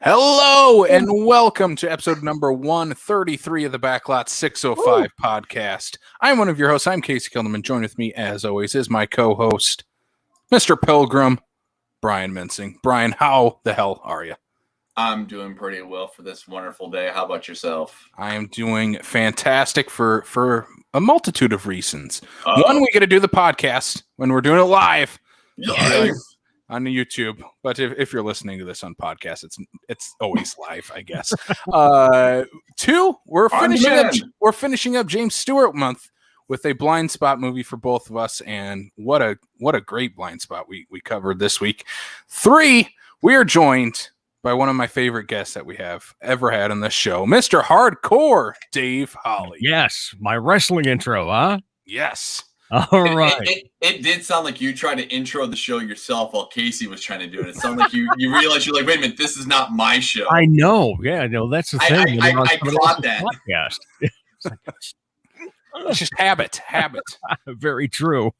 Hello and welcome to episode number 133 of the Backlot 605 podcast. I'm one of your hosts. I'm Casey Kilderman. Joined with me, as always, is my co-host, Mr. Pilgrim, Brian Mincing. Brian, how the hell are you? I'm doing pretty well for this wonderful day. How about yourself? I am doing fantastic for a multitude of reasons. One, we get to do the podcast when we're doing it live. On the YouTube, but if you're listening to this on podcast, it's always live, I guess. Two, we're finishing up James Stewart month with a blind spot movie for both of us, and what a great blind spot we covered this week. Three, we are joined by one of my favorite guests that we have ever had on this show, Mr. Hardcore Dave Holly. Yes, my wrestling intro, huh? Yes. All right. It did sound like you tried to intro the show yourself while Casey was trying to do it. It sounded like you realized you're like, wait a minute, this is not my show. I know. Yeah, I know. That's the thing. I caught that. Podcast. It's just habit. Very true.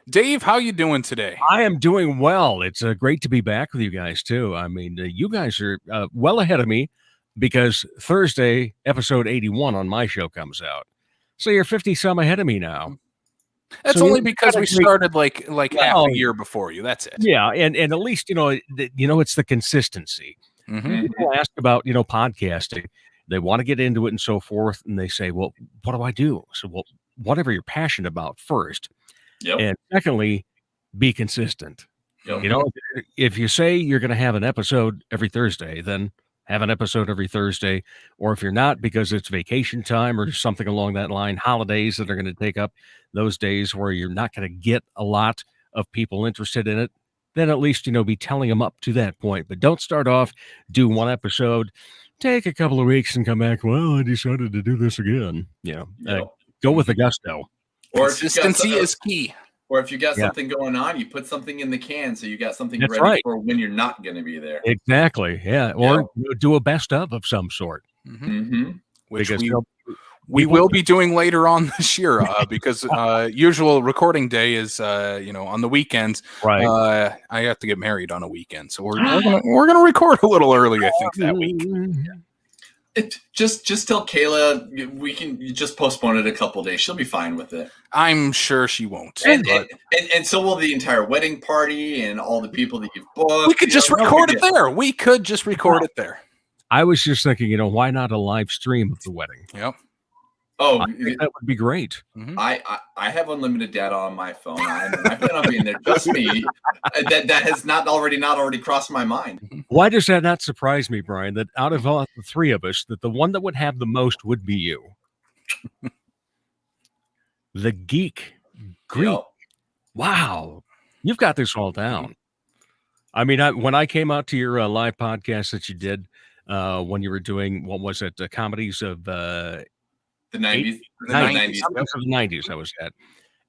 Dave, how you doing today? I am doing well. It's great to be back with you guys, too. I mean, you guys are well ahead of me because Thursday, episode 81 on my show comes out. So you're 50-some ahead of me now. That's only because we started like half a year before you. That's it. Yeah, and at least it's the consistency. Mm-hmm. People ask about podcasting, they want to get into it and so forth, and they say, "Well, what do I do?" So, well, whatever you're passionate about first, and secondly, be consistent. Yep. If you say you're going to have an episode every Thursday, then have an episode every Thursday, or if you're not, because it's vacation time or something along that line, holidays that are going to take up those days where you're not going to get a lot of people interested in it, then at least, be telling them up to that point. But don't start off, do one episode, take a couple of weeks and come back, well, I decided to do this again. Go with the gusto. Or consistency is key. Or if you got something going on, you put something in the can so you got something That's ready right. for when you're not going to be there. Exactly, yeah. Or do a best of some sort. Mm-hmm. Which we will be doing later on this year because usual recording day is on the weekends. Right. I have to get married on a weekend, so we're gonna record a little early, I think, that week. Just tell Kayla we can just postpone it a couple days. She'll be fine with it. I'm sure she won't. And so will the entire wedding party and all the people that you've booked. We could just record it there. We could just record it there. I was just thinking, why not a live stream of the wedding? Yep. Oh, I think that would be great. Mm-hmm. I have unlimited data on my phone. I plan on being there. Trust me, that has not already crossed my mind. Why does that not surprise me, Brian? That out of all the three of us, that the one that would have the most would be you, the Greek. Yep. Wow, you've got this all down. I mean, when I came out to your live podcast that you did when you were doing what was it, comedies of The 90s. The 90s I was at.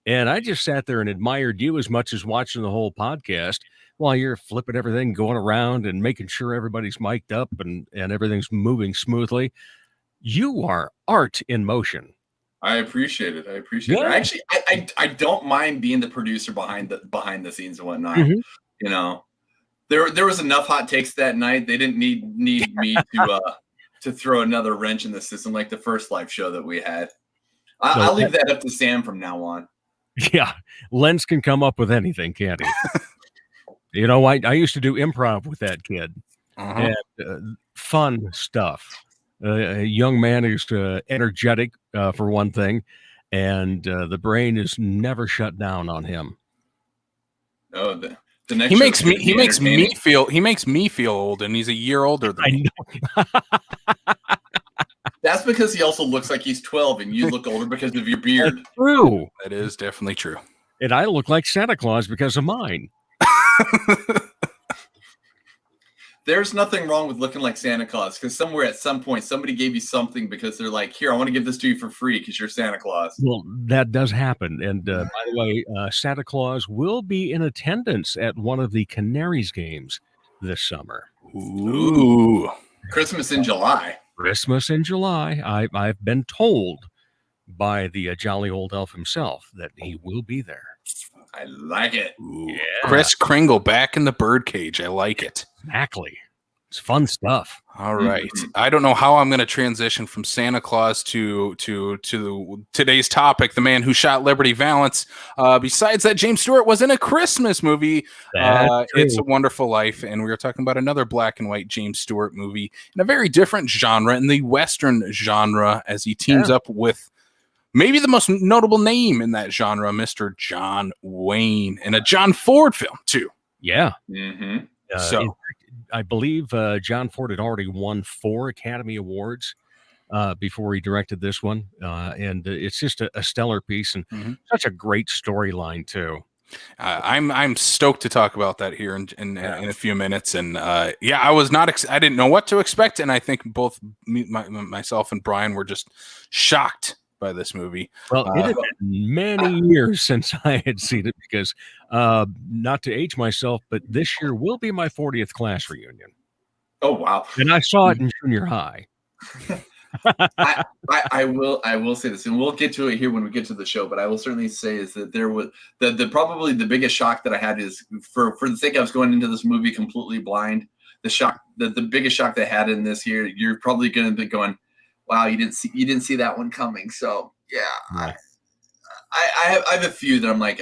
And I just sat there and admired you as much as watching the whole podcast while you're flipping everything, going around and making sure everybody's mic'd up and everything's moving smoothly. You are art in motion. I appreciate it. Actually, I don't mind being the producer behind the scenes and whatnot. Mm-hmm. There was enough hot takes that night. They didn't need me to throw another wrench in the system like the first live show that we had. I'll leave that up to Sam from now on. Yeah, Lenz can come up with anything, can't he? I used to do improv with that kid. And fun stuff. A young man who's energetic for one thing, and the brain is never shut down on him. Oh, the next he makes me feel old, and he's a year older than me. That's because he also looks like he's 12, and you look older because of your beard. That's true. That is definitely true. And I look like Santa Claus because of mine. There's nothing wrong with looking like Santa Claus because somewhere at some point somebody gave you something because they're like, here, I want to give this to you for free because you're Santa Claus. Well, that does happen. And by the way, Santa Claus will be in attendance at one of the Canaries games this summer. Ooh. Christmas in July. Christmas in July. I've been told by the jolly old elf himself that he will be there. I like it. Yeah. Chris Kringle back in the birdcage. I like it. Exactly. It's fun stuff. All right. I don't know how I'm going to transition from Santa Claus to today's topic, the man who shot Liberty Valance. Besides that, James Stewart was in a Christmas movie, It's a Wonderful Life, and we were talking about another black and white James Stewart movie in a very different genre, in the Western genre, as he teams up with maybe the most notable name in that genre, Mr. John Wayne, in a John Ford film, too. Yeah. Mm-hmm. I believe John Ford had already won 4 Academy Awards before he directed this one. And it's just a stellar piece and such a great storyline, too. I'm stoked to talk about that here in a few minutes. And I was not, I didn't know what to expect. And I think both myself and Brian were just shocked by this movie. Well, it had been many years since I had seen it because, not to age myself, but this year will be my 40th class reunion. Oh, wow. And I saw it in junior high. I will say this, and we'll get to it here when we get to the show, but I will certainly say is that there was the probably the biggest shock that I had is for the sake I was going into this movie completely blind. The biggest shock that I had in this here, you're probably going to be going, wow, you didn't see that one coming. So yeah, right. I have a few that I'm like,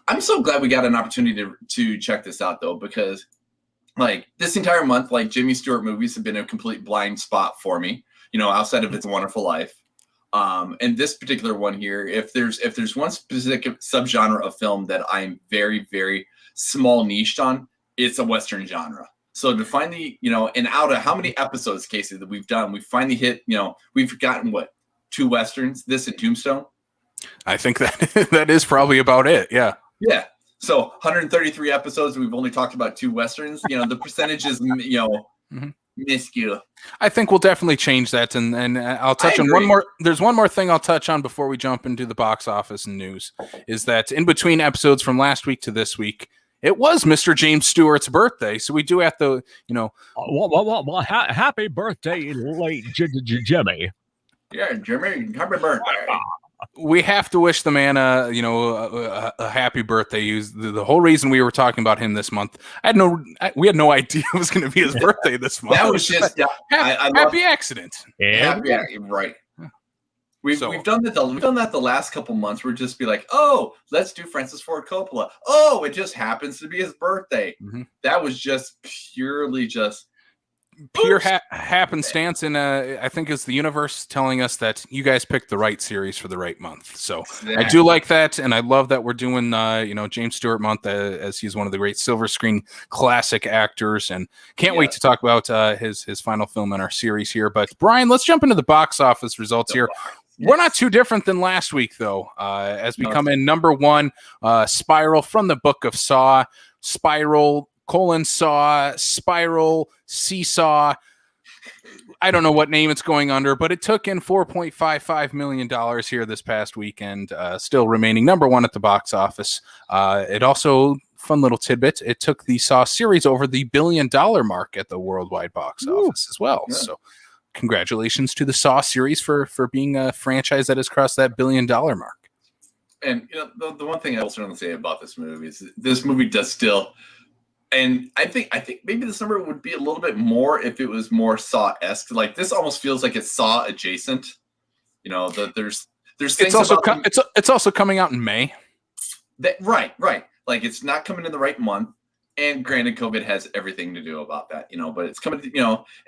I'm so glad we got an opportunity to check this out though, because like this entire month, like Jimmy Stewart movies have been a complete blind spot for me, outside of It's a Wonderful Life. And this particular one here, if there's one specific subgenre of film that I'm very, very small niched on, it's a Western genre. So to find and out of how many episodes, Casey, that we've done, we finally hit, we've gotten 2 Westerns, this and Tombstone. I think that is probably about it. Yeah. Yeah. So 133 episodes, we've only talked about 2 Westerns. The percentage is, minuscule. I think we'll definitely change that. And I'll touch on one more. There's one more thing I'll touch on before we jump into the box office and news, is that in between episodes from last week to this week, it was Mr. James Stewart's birthday, so we do have to, Well, happy birthday, late Jimmy. Yeah, Jimmy, happy birthday. We have to wish the man, a happy birthday. The whole reason we were talking about him this month. We had no idea it was going to be his birthday this month. That was just happy accident. Yeah, right. We've done that the last couple months. We're just be like, oh, let's do Francis Ford Coppola. Oh, it just happens to be his birthday. Mm-hmm. That was just purely pure happenstance, and I think it's the universe telling us that you guys picked the right series for the right month. So exactly. I do like that, and I love that we're doing James Stewart month as he's one of the great silver screen classic actors, and can't wait to talk about his final film in our series here. But Brian, let's jump into the box office results here. We're not too different than last week, though, as we come in number 1, Spiral from the Book of Saw, Spiral, Saw, Spiral, Seesaw. I don't know what name it's going under, but it took in $4.55 million here this past weekend, still remaining number 1 at the box office. It also, fun little tidbit, it took the Saw series over the $1 billion mark at the worldwide box office as well. Yeah. So congratulations to the Saw series for being a franchise that has crossed that $1 billion mark. And the one thing I will certainly say about this movie is this movie does still, and I think maybe this number would be a little bit more if it was more Saw-esque. Like this almost feels like it's Saw adjacent. There's things it's also coming out in May. Right. Like it's not coming in the right month. And granted, COVID has everything to do about that, but it's coming,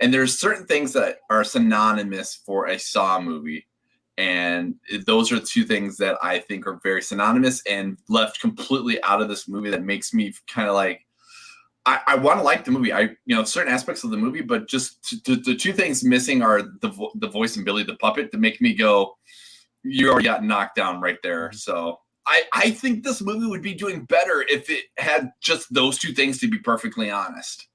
and there's certain things that are synonymous for a Saw movie. And those are 2 things that I think are very synonymous and left completely out of this movie that makes me kind of like, I want to like the movie. Certain aspects of the movie, but just the 2 things missing are the voice and Billy the puppet to make me go, you already got knocked down right there. So I think this movie would be doing better if it had just those 2 things, to be perfectly honest.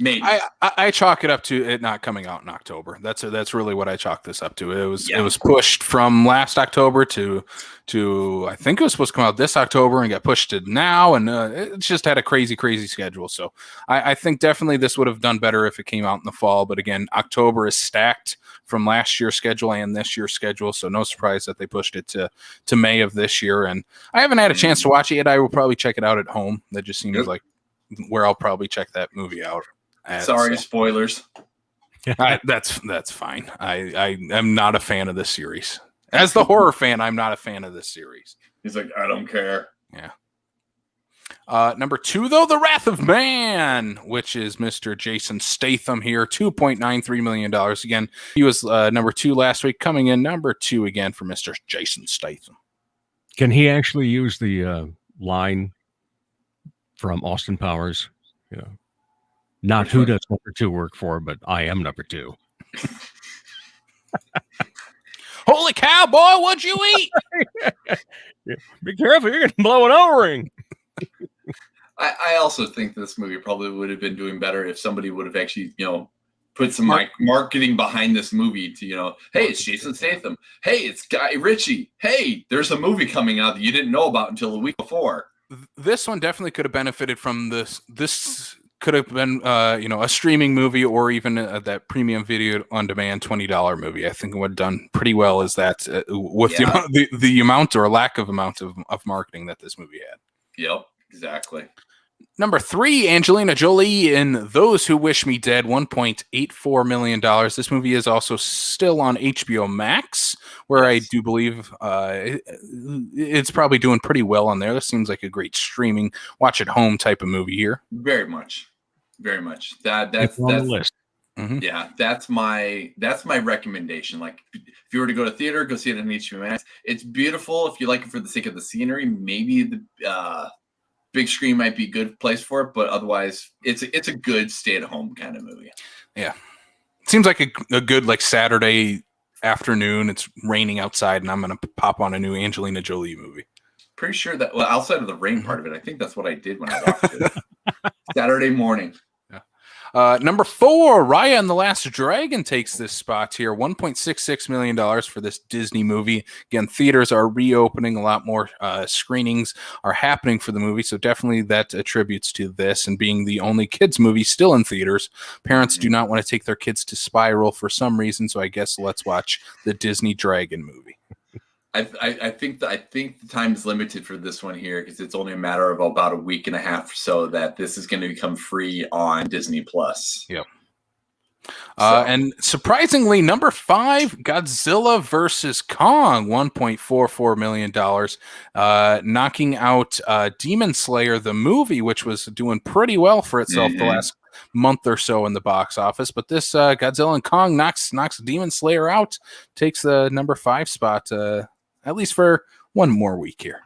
Maybe. I chalk it up to it not coming out in October. That's really what I chalk this up to. It was pushed from last October to I think it was supposed to come out this October and got pushed to now, and it just had a crazy schedule. So I think definitely this would have done better if it came out in the fall. But again, October is stacked from last year's schedule and this year's schedule, so no surprise that they pushed it to May of this year. And I haven't had a chance to watch it yet. I will probably check it out at home. That just seems like where I'll probably check that movie out. Sorry, spoilers. That's fine. I am not a fan of this series. As the horror fan, I'm not a fan of this series. He's like, I don't care. Yeah. Number 2, though, The Wrath of Man, which is Mr. Jason Statham here, $2.93 million. Again, he was number 2 last week, coming in number 2 again for Mr. Jason Statham. Can he actually use the line from Austin Powers? You know, not who does number 2 work for, but I am number 2. Holy cow, boy, what'd you eat? Yeah. Be careful, you're going to blow an O-ring. I also think this movie probably would have been doing better if somebody would have actually, put some marketing behind this movie to, hey, it's Jason Statham. Hey, it's Guy Ritchie. Hey, there's a movie coming out that you didn't know about until the week before. This one definitely could have benefited from this. This could have been, a streaming movie or even that premium video on demand $20 movie. I think it would have done pretty well as that with the amount or lack of amount of marketing that this movie had. Yep, exactly. Number 3, Angelina Jolie in Those Who Wish Me Dead, $1.84 million. This movie is also still on HBO Max, where I do believe it's probably doing pretty well on there. This seems like a great streaming, watch at home type of movie here. Very much. Very much. That's on the list. Mm-hmm. Yeah, that's my recommendation. Like, if you were to go to theater, go see it on HBO Max. It's beautiful. If you like it for the sake of the scenery, maybe the big screen might be a good place for it, but otherwise, it's a good stay-at-home kind of movie. Yeah, seems like a good like Saturday afternoon. It's raining outside, and I'm gonna pop on a new Angelina Jolie movie. Pretty sure that outside of the rain part of it, I think that's what I did when I watched it. Saturday morning. Number 4, Raya and the Last Dragon takes this spot here. $1.66 million for this Disney movie. Again, theaters are reopening. A lot more screenings are happening for the movie. So definitely that attributes to this and being the only kids movie still in theaters. Parents do not want to take their kids to Spiral for some reason. So I guess let's watch the Disney Dragon movie. I think the time is limited for this one here because it's only a matter of about a week and a half or so that this is going to become free on Disney Plus. Yep. And surprisingly, number 5, Godzilla versus Kong, $1.44 million, knocking out Demon Slayer, the movie, which was doing pretty well for itself the last month or so in the box office. But this Godzilla and Kong knocks Demon Slayer out, takes the number 5 spot, at least for one more week here.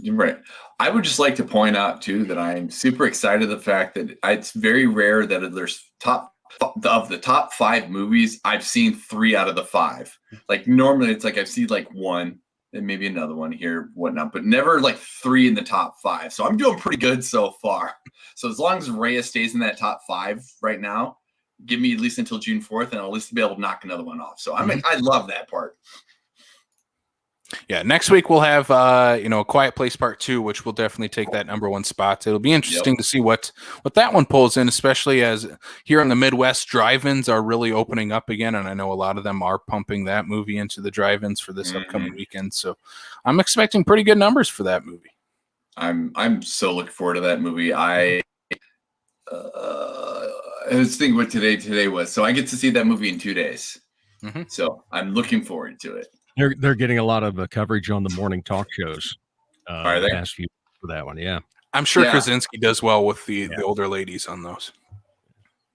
Right. I would just like to point out, too, that I'm super excited the fact that it's very rare that there's of the top 5 movies, I've seen 3 out of the 5. Like, normally it's like I've seen like 1 and maybe another one here, whatnot, but never like 3 in the top 5. So I'm doing pretty good so far. So as long as Raya stays in that top 5 right now, give me at least until June 4th, and I'll at least be able to knock another one off. So I love that part. Yeah, next week we'll have A Quiet Place Part 2, which will definitely take that number 1 spot. It'll be interesting to see what that one pulls in, especially as here in the Midwest, drive-ins are really opening up again, and I know a lot of them are pumping that movie into the drive-ins for this upcoming weekend. So I'm expecting pretty good numbers for that movie. I'm so looking forward to that movie. I was thinking what today was, so I get to see that movie in 2 days. So I'm looking forward to it. They're getting a lot of coverage on the morning talk shows. Are they? Ask you for that one, yeah. I'm sure Krasinski does well with the older ladies on those.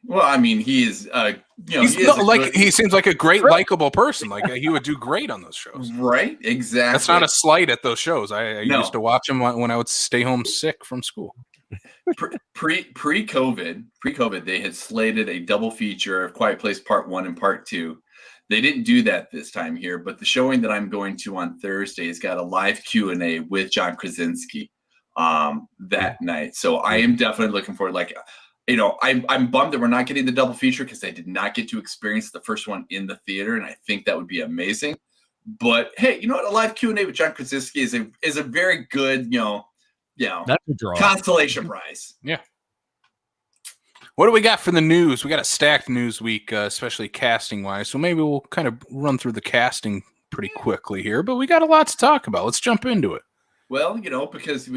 Well, I mean, he is. He seems like a great, likable person. Like he would do great on those shows. Right? Exactly. That's not a slight at those shows. I used to watch them when I would stay home sick from school. Pre-COVID, they had slated a double feature of Quiet Place Part 1 and Part 2. They didn't do that this time here, but the showing that I'm going to on Thursday has got a live Q&A with John Krasinski that night. So I am definitely looking forward. I'm bummed that we're not getting the double feature because I did not get to experience the first one in the theater, and I think that would be amazing. But hey, you know what? A live Q&A with John Krasinski is a very good, that's a draw. Consolation prize. Yeah. What do we got for the news? We got a stacked news week, especially casting-wise. So maybe we'll kind of run through the casting pretty quickly here. But we got a lot to talk about. Let's jump into it. Well, because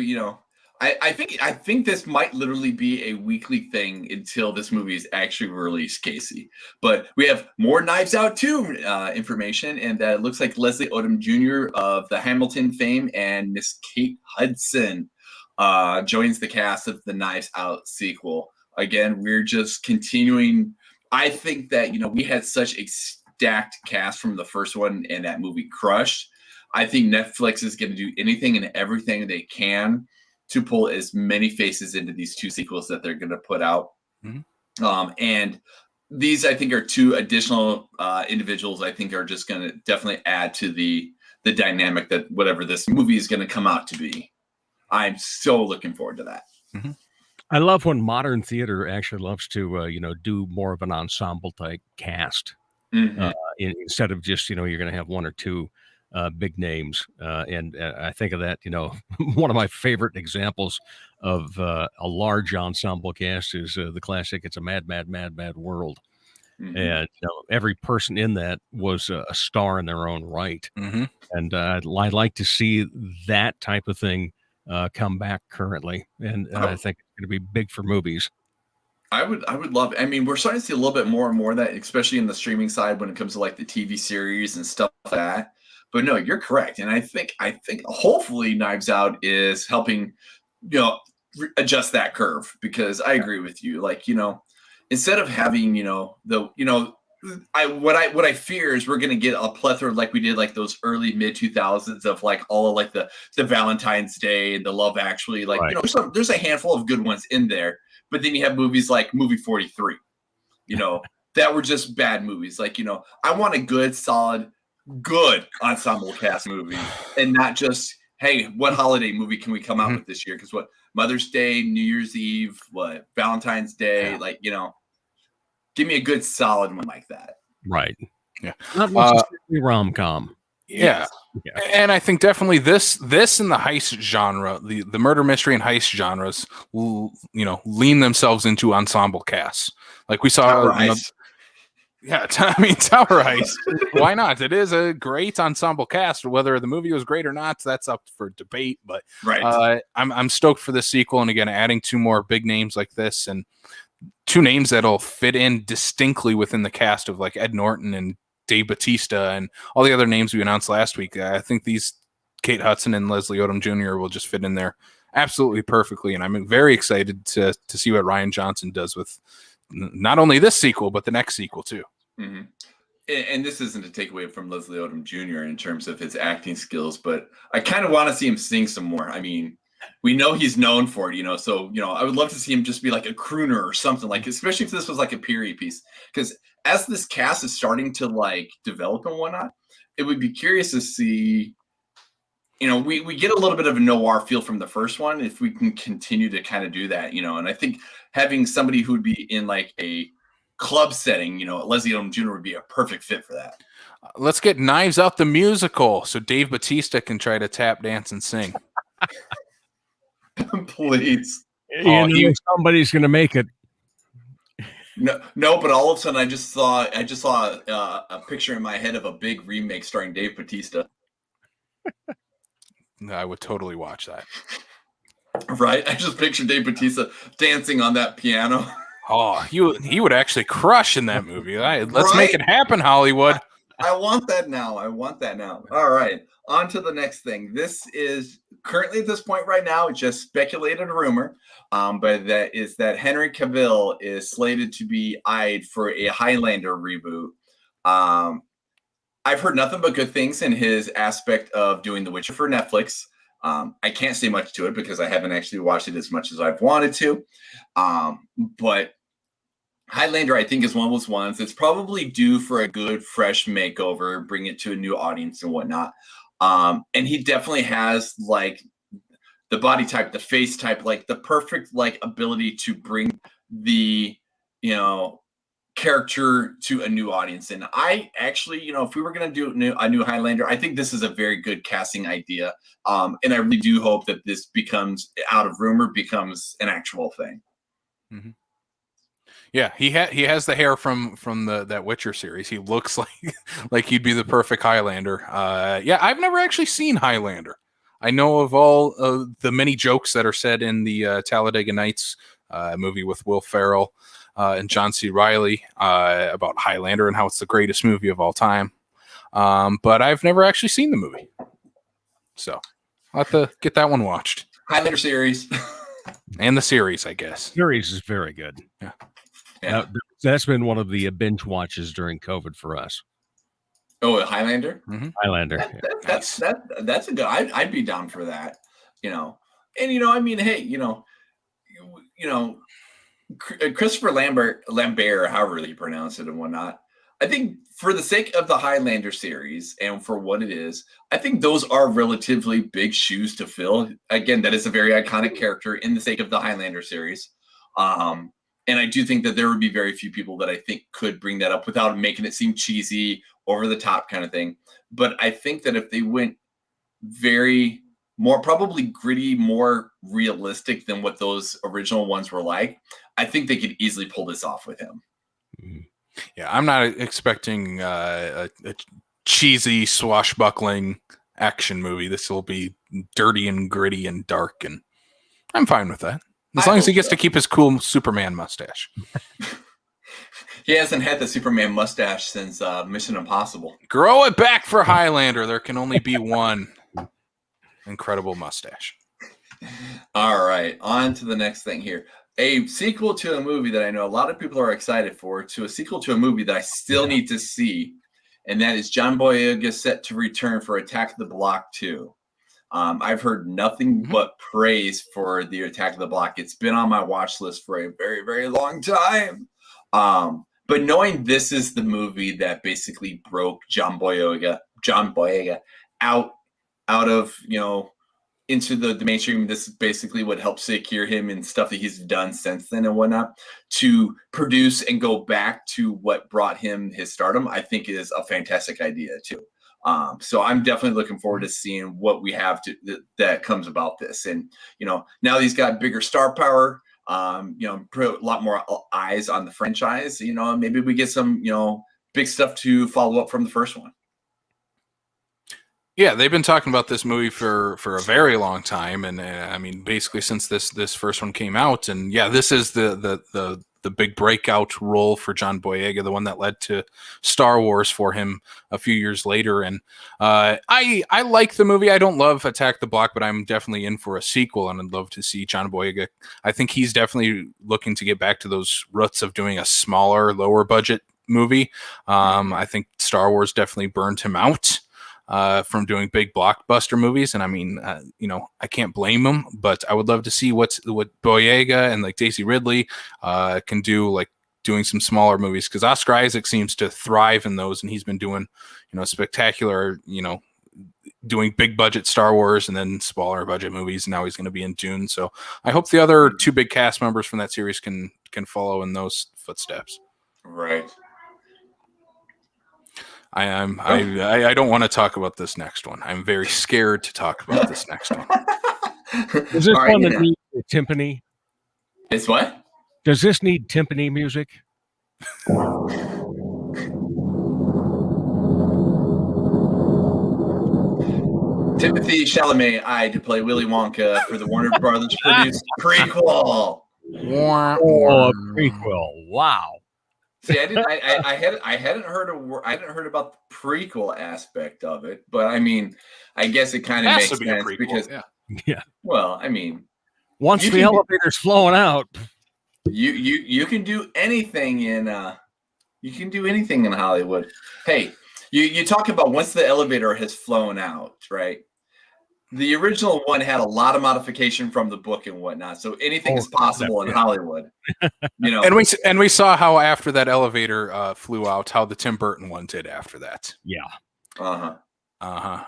I think this might literally be a weekly thing until this movie is actually released, Casey. But we have more Knives Out 2 information, and it looks like Leslie Odom Jr. of the Hamilton fame and Miss Kate Hudson joins the cast of the Knives Out sequel. Again, we're just continuing. I think that, we had such a stacked cast from the first one, and that movie crushed. I think Netflix is going to do anything and everything they can to pull as many faces into these 2 sequels that they're going to put out. Mm-hmm. And these, I think, are 2 additional individuals I think are just going to definitely add to the dynamic that whatever this movie is going to come out to be. I'm so looking forward to that. Mm-hmm. I love when modern theater actually loves to, do more of an ensemble type cast. Mm-hmm. Instead of just, you're going to have 1 or 2 big names. And I think of that, one of my favorite examples of a large ensemble cast is the classic It's a Mad, Mad, Mad, Mad World. Mm-hmm. And every person in that was a star in their own right. Mm-hmm. And I'd like to see that type of thing come back currently. And I think it's going to be big for movies. I would love it. I mean, we're starting to see a little bit more and more of that, especially in the streaming side when it comes to like the TV series and stuff like that. But no, you're correct. And I think hopefully Knives Out is helping, adjust that curve, because I agree with you. Like, instead of having, what I fear is we're going to get a plethora like we did like those early mid 2000s of like all of like the Valentine's Day and the Love Actually, like, right. There's a handful of good ones in there, but then you have movies like Movie 43, that were just bad movies. Like, I want a good, solid, good ensemble cast movie, and not just, hey, what holiday movie can we come out with this year? Because what, Mother's Day, New Year's Eve, what, Valentine's Day, like, give me a good solid one like that. Right. Yeah. Not necessarily rom-com. Yeah. And I think definitely this in the heist genre, the murder mystery and heist genres, lean themselves into ensemble casts. Like we saw. Yeah, Tower Heist. Why not? It is a great ensemble cast. Whether the movie was great or not, that's up for debate. But right. I'm stoked for this sequel, and again, adding 2 more big names like this, and 2 names that'll fit in distinctly within the cast of like Ed Norton and Dave Bautista and all the other names we announced last week. I think these Kate Hudson and Leslie Odom Jr. will just fit in there absolutely perfectly, and I'm very excited to see what Rian Johnson does with not only this sequel, but the next sequel too. Mm-hmm. And this isn't a takeaway from Leslie Odom Jr. in terms of his acting skills, but I kind of want to see him sing some more. I mean, we know he's known for it, so, I would love to see him just be like a crooner or something, like, especially if this was like a period piece, because as this cast is starting to like develop and whatnot, it would be curious to see, we get a little bit of a noir feel from the first one if we can continue to kind of do that, and I think having somebody who'd be in like a club setting, Leslie Odom Jr. would be a perfect fit for that. Let's get Knives Out the musical so Dave Bautista can try to tap dance and sing. Please. Somebody's going to make it. No, but all of a sudden I just saw a picture in my head of a big remake starring Dave Bautista. I would totally watch that. Right? I just pictured Dave Bautista dancing on that piano. Oh, he would actually crush in that movie. Let's make it happen, Hollywood. I want that now. All right. On to the next thing. This is currently at this point right now, it's just speculated rumor, but that Henry Cavill is slated to be eyed for a Highlander reboot. I've heard nothing but good things in his aspect of doing The Witcher for Netflix. I can't say much to it because I haven't actually watched it as much as I've wanted to. But Highlander, I think, is one of those ones that's probably due for a good, fresh makeover, bring it to a new audience and whatnot. And he definitely has like the body type, the face type, like the perfect like ability to bring the, character to a new audience. And I actually, if we were going to do a new Highlander, I think this is a very good casting idea. And I really do hope that this becomes, out of rumor, becomes an actual thing. Mm-hmm. Yeah, he has the hair from that Witcher series. He looks like he'd be the perfect Highlander. Yeah, I've never actually seen Highlander. I know of all the many jokes that are said in the Talladega Nights movie with Will Ferrell and John C. Reilly about Highlander and how it's the greatest movie of all time. But I've never actually seen the movie. So I'll have to get that one watched. Highlander series. And the series, I guess. Series is very good. Yeah. Yeah. That's been one of the binge watches during COVID for us. Oh, Highlander? Mm-hmm. Highlander. That's a good. I'd be down for that. And I mean, hey, Christopher Lambert, however you pronounce it and whatnot. I think for the sake of the Highlander series and for what it is, I think those are relatively big shoes to fill. Again, that is a very iconic character in the sake of the Highlander series. And I do think that there would be very few people that I think could bring that up without making it seem cheesy, over the top kind of thing. But I think that if they went probably gritty, more realistic than what those original ones were like, I think they could easily pull this off with him. Yeah, I'm not expecting a cheesy, swashbuckling action movie. This will be dirty and gritty and dark, and I'm fine with that. As long as he gets to keep his cool Superman mustache. He hasn't had the Superman mustache since Mission Impossible. Grow it back for Highlander. There can only be one incredible mustache. All right, on to the next thing here. A sequel to a movie that I know a lot of people are excited for, to a sequel to a movie that I still need to see, and that is John Boyega set to return for Attack of the Block 2. I've heard nothing but praise for the Attack of the Block. It's been on my watch list for a very, very long time. But knowing this is the movie that basically broke John Boyega out of, into the mainstream, this is basically what helped secure him and stuff that he's done since then and whatnot, to produce and go back to what brought him his stardom, I think is a fantastic idea too. So I'm definitely looking forward to seeing what we have that comes about this. And, now he's got bigger star power, put a lot more eyes on the franchise, maybe we get some, big stuff to follow up from the first one. Yeah, they've been talking about this movie for a very long time, and I mean, basically since this first one came out, and yeah, this is the big breakout role for John Boyega, the one that led to Star Wars for him a few years later. And I like the movie. I don't love Attack the Block, but I'm definitely in for a sequel, and I'd love to see John Boyega. I think he's definitely looking to get back to those roots of doing a smaller, lower budget movie. I think Star Wars definitely burned him out from doing big blockbuster movies, and I mean, I can't blame him. But I would love to see what Boyega and like Daisy Ridley can do, like doing some smaller movies, because Oscar Isaac seems to thrive in those, and he's been doing spectacular, doing big budget Star Wars and then smaller budget movies. And now he's going to be in Dune, so I hope the other two big cast members from that series can follow in those footsteps. Right. I don't want to talk about this next one. I'm very scared to talk about this next one. Does this one need timpani? It's what? Does this need timpani music? Timothy Chalamet to play Willy Wonka for the Warner Brothers produced prequel. Oh, a prequel! Wow. See, I hadn't heard about the prequel aspect of it, but I mean, I guess it kind of makes sense prequel, because yeah. Well, I mean, once the elevator's flowing out, you can do anything in Hollywood. Hey, you talk about once the elevator has flown out, right? The original one had a lot of modification from the book and whatnot, so anything is possible in Hollywood. And we saw how after that elevator flew out, how the Tim Burton one did after that. Yeah. A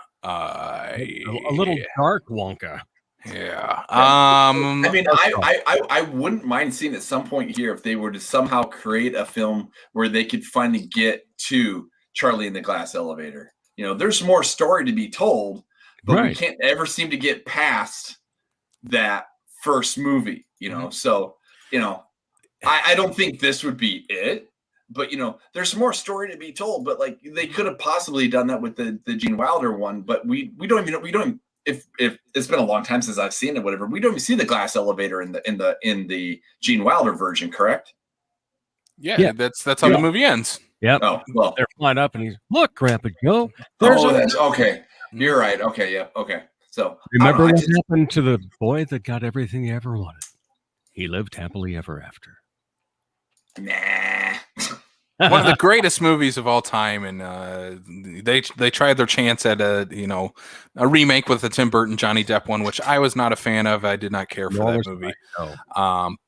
little dark Wonka. Yeah. I mean, I wouldn't mind seeing at some point here if they were to somehow create a film where they could finally get to Charlie in the Glass Elevator. There's more story to be told. But we can't ever seem to get past that first movie, So, I don't think this would be it. But there's more story to be told. But like they could have possibly done that with the Gene Wilder one. But we don't even if it's been a long time since I've seen it, whatever, we don't even see the glass elevator in the Gene Wilder version, correct? Yeah. That's how the movie ends. Yep. Oh, well. They're flying up, and he's, look, Grandpa Joe. That's okay. You're right. Okay, yeah, okay. So remember what happened to the boy that got everything he ever wanted? He lived happily ever after. Nah. One of the greatest movies of all time, and they tried their chance at a remake with the Tim Burton Johnny Depp one, which I was not a fan of. I did not care for that movie.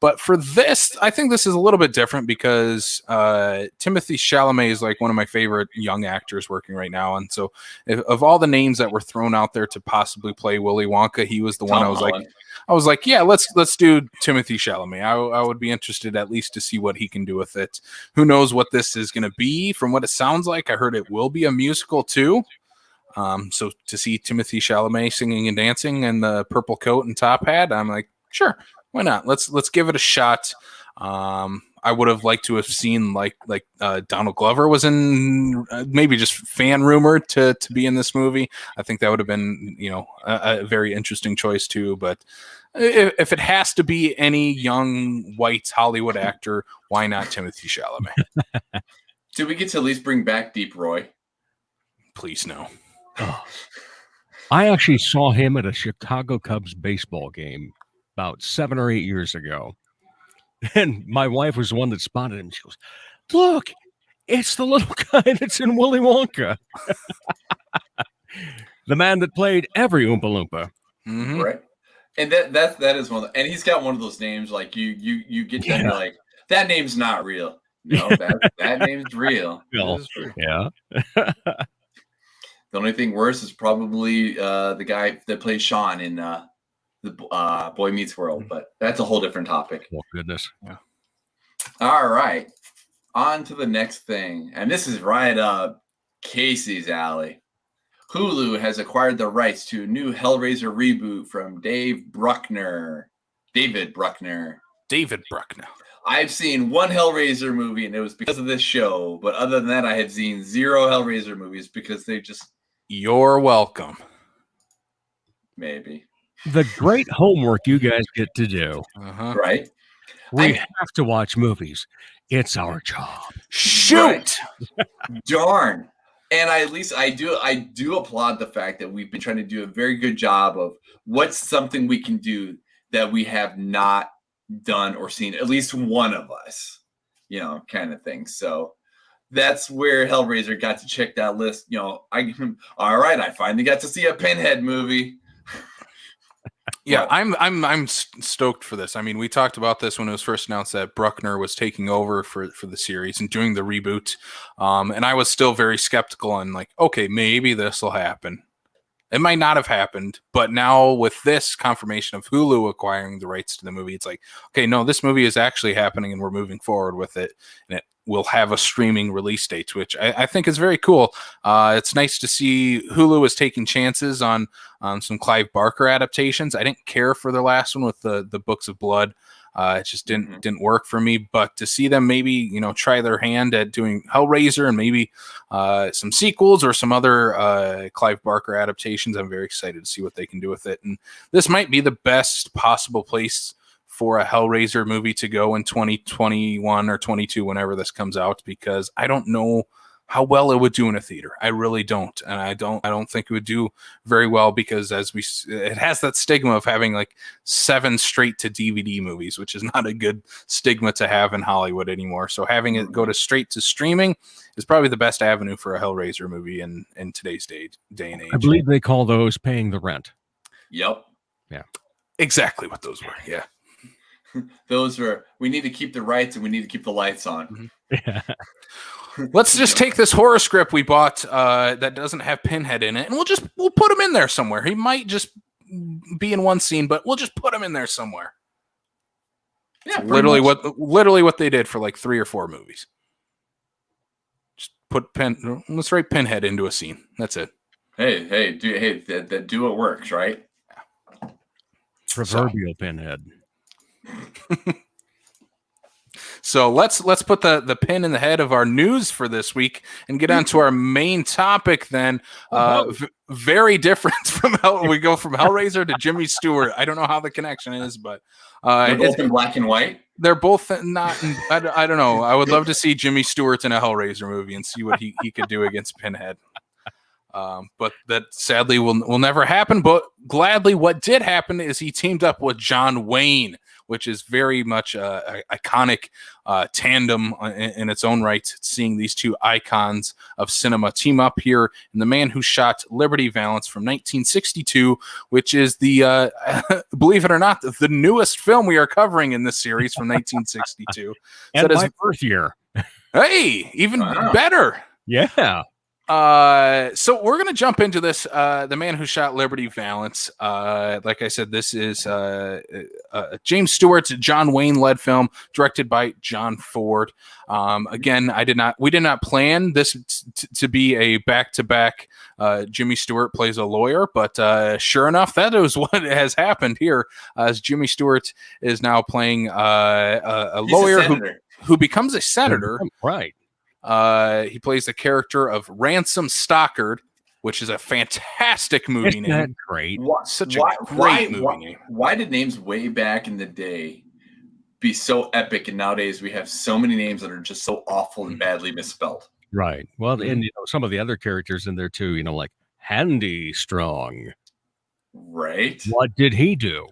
But for this, I think this is a little bit different because Timothée Chalamet is like one of my favorite young actors working right now, and so of all the names that were thrown out there to possibly play Willy Wonka, he was the one I was like, yeah, let's do Timothée Chalamet. I would be interested at least to see what he can do with it. Who knows what this is going to be? From what it sounds like, I heard it will be a musical too. So to see Timothée Chalamet singing and dancing in the purple coat and top hat, I'm like, sure, why not? Let's give it a shot. I would have liked to have seen like Donald Glover was in, maybe just fan rumored to be in this movie. I think that would have been, a very interesting choice too. But if it has to be any young white Hollywood actor, why not Timothée Chalamet? Do we get to at least bring back Deep Roy? Please no. Oh. I actually saw him at a Chicago Cubs baseball game about 7 or 8 years ago. And my wife was the one that spotted him. She goes, look, it's the little guy that's in Willy Wonka. The man that played every Oompa Loompa. Mm-hmm. Right. And that is one of the, and he's got one of those names like you get that, you're like, that name's not real. No, that name's real. Yeah. The only thing worse is probably the guy that plays Sean in the Boy Meets World, but that's a whole different topic. Oh, goodness. Yeah. All right. On to the next thing. And this is right up Casey's alley. Hulu has acquired the rights to a new Hellraiser reboot from David Bruckner. I've seen one Hellraiser movie, and it was because of this show. But other than that, I had seen 0 Hellraiser movies because they just... You're welcome. Maybe. The great homework you guys get to do. Right? We have to watch movies. It's our job. Shoot! Right. Darn. And I do applaud the fact that we've been trying to do a very good job of what's something we can do that we have not done or seen, at least one of us, kind of thing. So that's where Hellraiser got to check that list. All right, I finally got to see a Pinhead movie. Yeah, I'm stoked for this. I mean, we talked about this when it was first announced that Bruckner was taking over for the series and doing the reboot. And I was still very skeptical and like, okay, maybe this will happen. It might not have happened, but now with this confirmation of Hulu acquiring the rights to the movie, it's like, okay, no, this movie is actually happening and we're moving forward with it. And it will have a streaming release date, which I think is very cool. It's nice to see Hulu is taking chances on some Clive Barker adaptations. I didn't care for the last one with the Books of Blood. It just didn't work for me. But to see them maybe try their hand at doing Hellraiser and maybe some sequels or some other Clive Barker adaptations, I'm very excited to see what they can do with it. And this might be the best possible place for a Hellraiser movie to go in 2021 or 22, whenever this comes out, because I don't know how well it would do in a theater. I really don't. And I don't think it would do very well because it has that stigma of having like 7 straight to DVD movies, which is not a good stigma to have in Hollywood anymore. So having it go to straight to streaming is probably the best avenue for a Hellraiser movie in today's day and age. I believe they call those paying the rent. Yep. Yeah. Exactly what those were. Yeah. Those are, we need to keep the rights and we need to keep the lights on. Yeah. Let's just take this horror script we bought that doesn't have Pinhead in it, and we'll put him in there somewhere. He might just be in one scene, but we'll just put him in there somewhere. Yeah, literally what they did for like 3 or 4 movies. Just let's write Pinhead into a scene. That's it. That do what works, right? Proverbial Pinhead. So let's put the pin in the head of our news for this week and get on to our main topic then. Very different from we go from Hellraiser to Jimmy Stewart. I don't know how the connection is, but they're both in black and white. They're both not. I don't know. I would love to see Jimmy Stewart in a Hellraiser movie and see what he could do against Pinhead. But that sadly will never happen. But gladly, what did happen is he teamed up with John Wayne, which is very much a iconic tandem in its own right. Seeing these two icons of cinema team up here in The Man Who Shot Liberty Valance from 1962, which is the believe it or not, the newest film we are covering in this series from 1962. And my birth year. Hey, even better. Yeah. So we're gonna jump into this. The Man Who Shot Liberty Valance. Like I said, this is James Stewart's John Wayne led film, directed by John Ford. Again, we did not plan this to be a back-to-back. Jimmy Stewart plays a lawyer, but sure enough, that is what has happened here. As Jimmy Stewart is now playing a lawyer who becomes a senator. Right. He plays the character of Ransom Stockard, which is a fantastic movie name. Isn't that great? Such a great movie name. Why did names way back in the day be so epic, and nowadays we have so many names that are just so awful and badly misspelled? Right. Well, and some of the other characters in there too, like Handy Strong. Right. What did he do?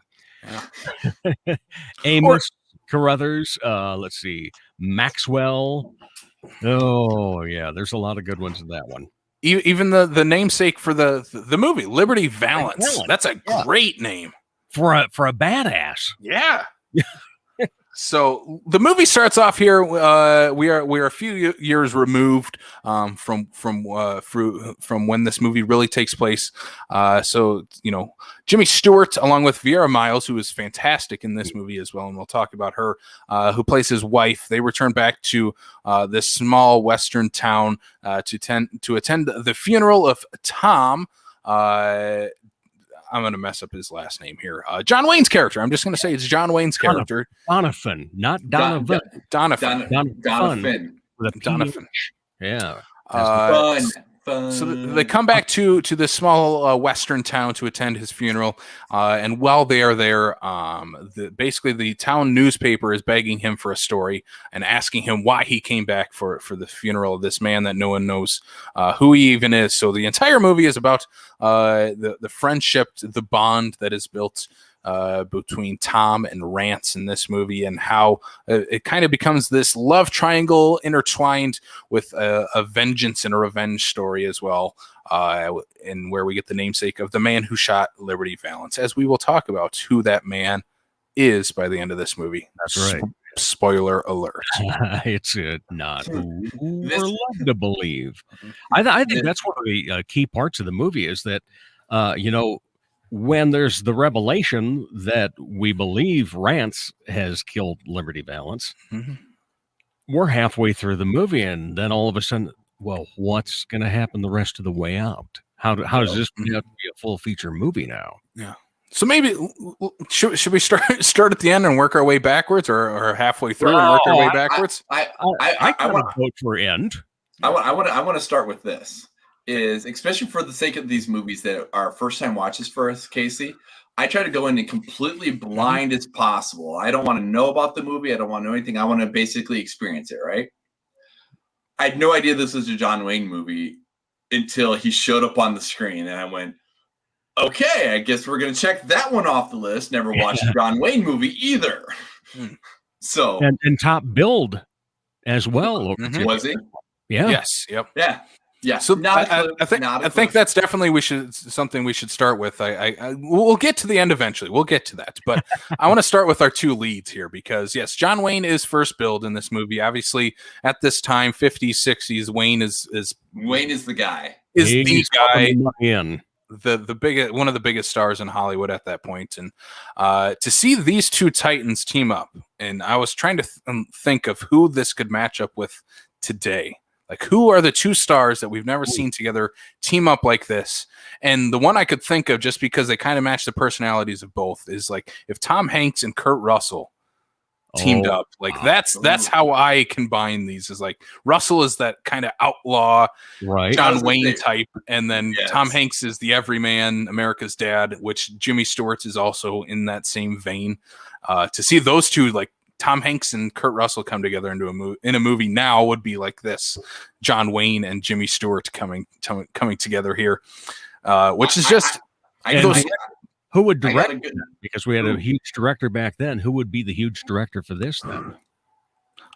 Yeah. Amos Carruthers. Let's see. Maxwell. Oh yeah, there's a lot of good ones in that one. Even the namesake for the movie, Liberty Valance. That's a great name for a badass. Yeah. So the movie starts off here. We are a few years removed from when this movie really takes place. So Jimmy Stewart, along with Vera Miles, who is fantastic in this movie as well, and we'll talk about her, who plays his wife. They return back to this small western town to attend the funeral of Tom. I'm going to mess up his last name here. John Wayne's character. I'm just going to say it's John Wayne's character. Donovan, not Donovan. Donovan. Yeah. So they come back to this small western town to attend his funeral, and while they are there, basically the town newspaper is begging him for a story and asking him why he came back for the funeral of this man that no one knows who he even is. So the entire movie is about the friendship, the bond that is built between Tom and Rance in this movie, and how it kind of becomes this love triangle intertwined with a vengeance and a revenge story as well, and where we get the namesake of The Man Who Shot Liberty Valance, as we will talk about who that man is by the end of this movie. That's right. Spoiler alert. It's not who we're led to believe. I think that's one of the key parts of the movie is that, when there's the revelation that we believe Rance has killed Liberty Valance, we're halfway through the movie, and then all of a sudden, well, what's going to happen the rest of the way out? How does this have to be a full feature movie now? Yeah. So maybe should we start at the end and work our way backwards, or halfway through and work our way backwards? I want to vote for end. I want to start with this. Is especially for the sake of these movies that are first time watches for us, Casey, I try to go in and completely blind as possible. I don't want to know about the movie. I don't want to know anything. I want to basically experience it, right? I had no idea this was a John Wayne movie until he showed up on the screen, and I went, okay, I guess we're going to check that one off the list. Never watched a John Wayne movie either. So and top build as well. Was he? Yeah. Yes. Yep. Yeah. Yeah, so I think that's definitely something we should start with. We'll get to the end eventually. We'll get to that, but I want to start with our two leads here because yes, John Wayne is first billed in this movie. Obviously, at this time, 50s, 60s, Wayne is the guy. Is the guy in the biggest, one of the biggest stars in Hollywood at that point, and to see these two titans team up, and I was trying to think of who this could match up with today. Like, who are the two stars that we've never seen together team up like this? And the one I could think of, just because they kind of match the personalities of both, is like if Tom Hanks and Kurt Russell teamed up. Like that's how I combine these. Is like Russell is that kind of outlaw, right? John Wayne type, and then Tom Hanks is the everyman, America's dad, which Jimmy Stewart's is also in that same vein. To see those two, like Tom Hanks and Kurt Russell, come together into a movie now would be like this: John Wayne and Jimmy Stewart coming together here, which is just. Who would direct? Because we had a huge director back then. Who would be the huge director for this then?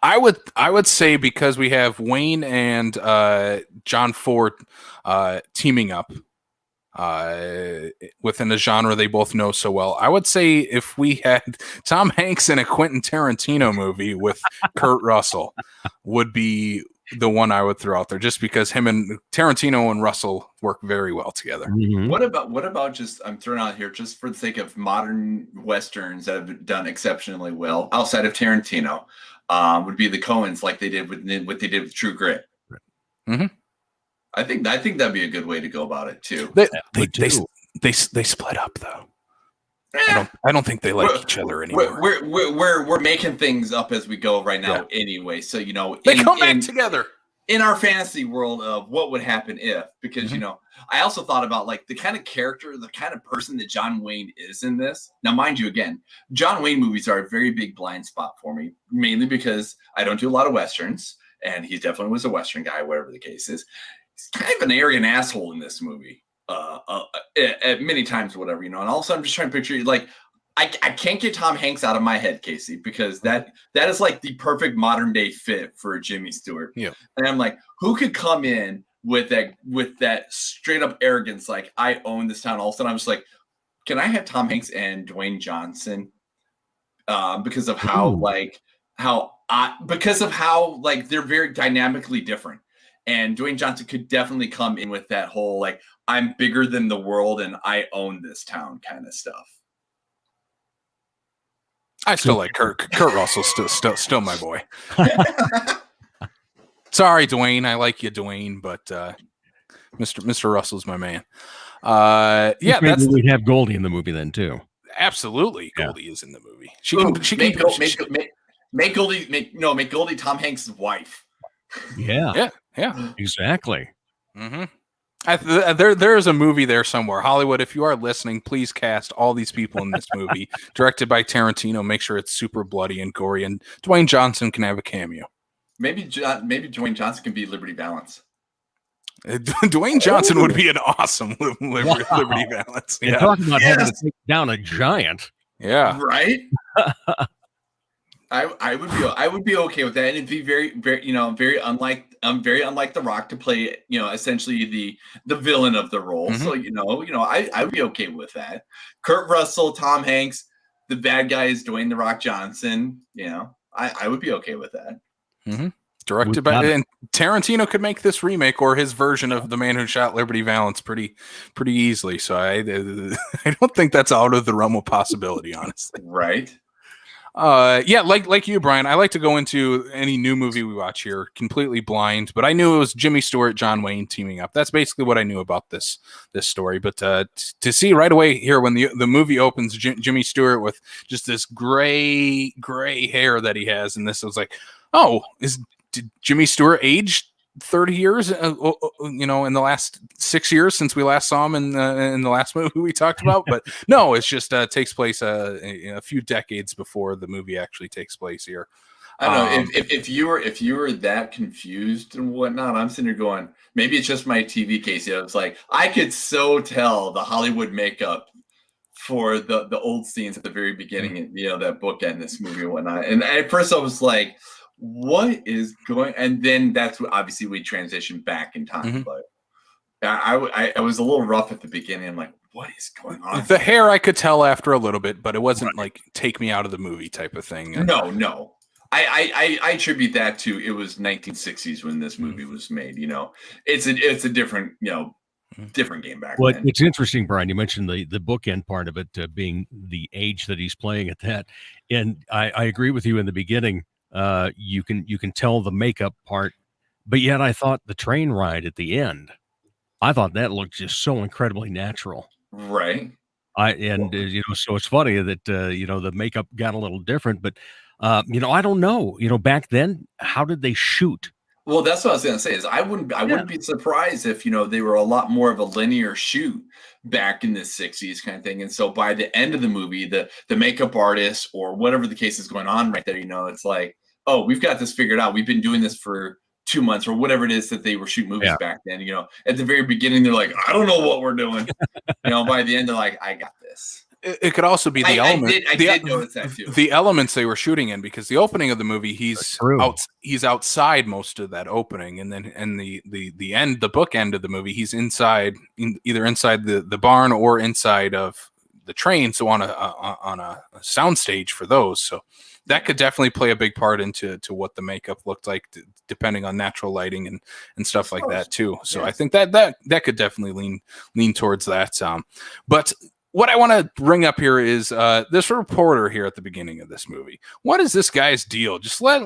I would say, because we have Wayne and John Ford teaming up within a genre they both know so well. I would say if we had Tom Hanks in a Quentin Tarantino movie with Kurt Russell would be the one I would throw out there, just because him and Tarantino and Russell work very well together. Mm-hmm. What about just, I'm throwing out here just for the sake of modern Westerns that have done exceptionally well outside of Tarantino, would be the Coens, like they did with what they did with True Grit. Mm-hmm. I think that'd be a good way to go about it too. They split up though. I don't think they like each other anymore. We're making things up as we go right now anyway. So, they come back together in our fantasy world of what would happen if, because, I also thought about like the kind of character, the kind of person that John Wayne is in this. Now, mind you, again, John Wayne movies are a very big blind spot for me, mainly because I don't do a lot of Westerns, and he definitely was a Western guy, whatever the case is. He's kind of an arrogant asshole in this movie. At many times, whatever, and also I'm just trying to picture, like, I can't get Tom Hanks out of my head, Casey, because that is like the perfect modern day fit for Jimmy Stewart. Yeah, and I'm like, who could come in with that straight up arrogance, like I own this town? All of a sudden, I'm just like, can I have Tom Hanks and Dwayne Johnson? Because of how they're very dynamically different. And Dwayne Johnson could definitely come in with that whole, like, I'm bigger than the world and I own this town kind of stuff. I still like Kurt Russell's still my boy. Sorry, Dwayne. I like you, Dwayne, but Mr. Russell's my man. We'd have Goldie in the movie then too. Absolutely, Goldie is in the movie. Make Goldie Tom Hanks' wife. Yeah, yeah, exactly. Mm-hmm. There is a movie there somewhere. Hollywood, if you are listening, please cast all these people in this movie. Directed by Tarantino. Make sure it's super bloody and gory, and Dwayne Johnson can have a cameo. Maybe Dwayne Johnson can be Liberty Valance. Dwayne Johnson would be an awesome Liberty Valance. Yeah, talking about having to take down a giant. Yeah, right. I would be okay with that, and it'd be very, very, very unlike The Rock to play, essentially the villain of the role. Mm-hmm. So I would be okay with that. Kurt Russell, Tom Hanks, the bad guy is Dwayne "The Rock" Johnson. I would be okay with that. Mm-hmm. Directed by, and Tarantino could make this remake or his version of The Man Who Shot Liberty Valance pretty easily. So I don't think that's out of the realm of possibility, honestly. Right. Like you, Brian, I like to go into any new movie we watch here completely blind, but I knew it was Jimmy Stewart, John Wayne teaming up. That's basically what I knew about this story. But to see right away here when the movie opens, Jimmy Stewart with just this gray hair that he has, and this was like, oh, did Jimmy Stewart age 30 years, in the last 6 years since we last saw him in the last movie we talked about? But no, it's just takes place a few decades before the movie actually takes place here. I don't know if you were that confused and whatnot. I'm sitting here going, maybe it's just my TV, Casey. I was like, I could so tell the Hollywood makeup for the old scenes at the very beginning, that bookend in this movie and whatnot. And at first I was like, what is going? And then that's what obviously we transitioned back in time. Mm-hmm. But I was a little rough at the beginning. I'm like, what is going on? The hair I could tell after a little bit, but it wasn't like take me out of the movie type of thing. No. I attribute that to it was 1960s when this movie was made. It's a different different game back then. It's interesting, Brian. You mentioned the bookend part of it being the age that he's playing at that, and I agree with you in the beginning. You can tell the makeup part, but yet I thought the train ride at the end, I thought that looked just so incredibly natural. Right. So it's funny that the makeup got a little different, but I don't know. Back then, how did they shoot? Well, that's what I was going to say. Is I wouldn't be surprised if they were a lot more of a linear shoot back in the '60s kind of thing. And so by the end of the movie, the makeup artist or whatever the case is going on right there, it's like, oh, we've got this figured out. We've been doing this for 2 months or whatever it is that they were shooting movies back then. At the very beginning, they're like, I don't know what we're doing. By the end, they're like, I got this. It could also be the element. I did notice that too. The elements they were shooting in, because the opening of the movie, he's outside most of that opening, and then the end, the book end of the movie, he's inside, either inside the barn or inside of the train. So on a soundstage for those. So that could definitely play a big part into what the makeup looked like, depending on natural lighting and stuff like that too. So I think that could definitely lean towards that. But what I want to bring up here is this reporter here at the beginning of this movie. What is this guy's deal? Just let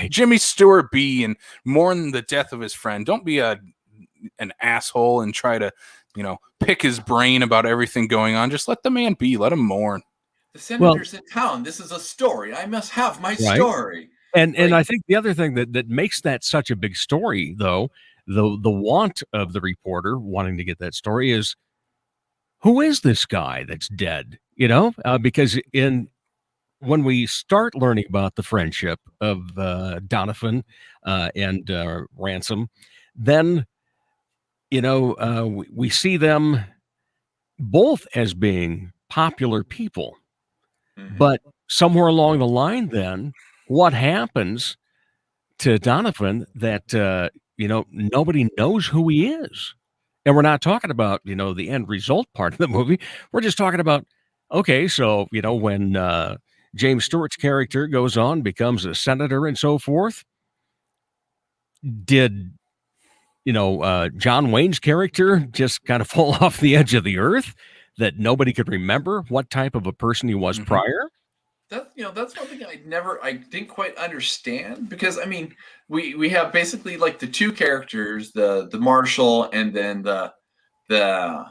Jimmy Stewart be and mourn the death of his friend. Don't be an asshole and try to pick his brain about everything going on. Just let the man be. Let him mourn. The senator's in town. This is a story. I must have my story. And I think the other thing that makes that such a big story, though, the want of the reporter wanting to get that story is, who is this guy that's dead? Because when we start learning about the friendship of Donovan and Ransom, then we see them both as being popular people. Mm-hmm. But somewhere along the line, then what happens to Donovan that nobody knows who he is? And we're not talking about, the end result part of the movie. We're just talking about, okay, so, when James Stewart's character goes on, becomes a senator and so forth, did, John Wayne's character just kind of fall off the edge of the earth that nobody could remember what type of a person he was prior? That's one thing I didn't quite understand, because we have basically like the two characters, the marshal and then the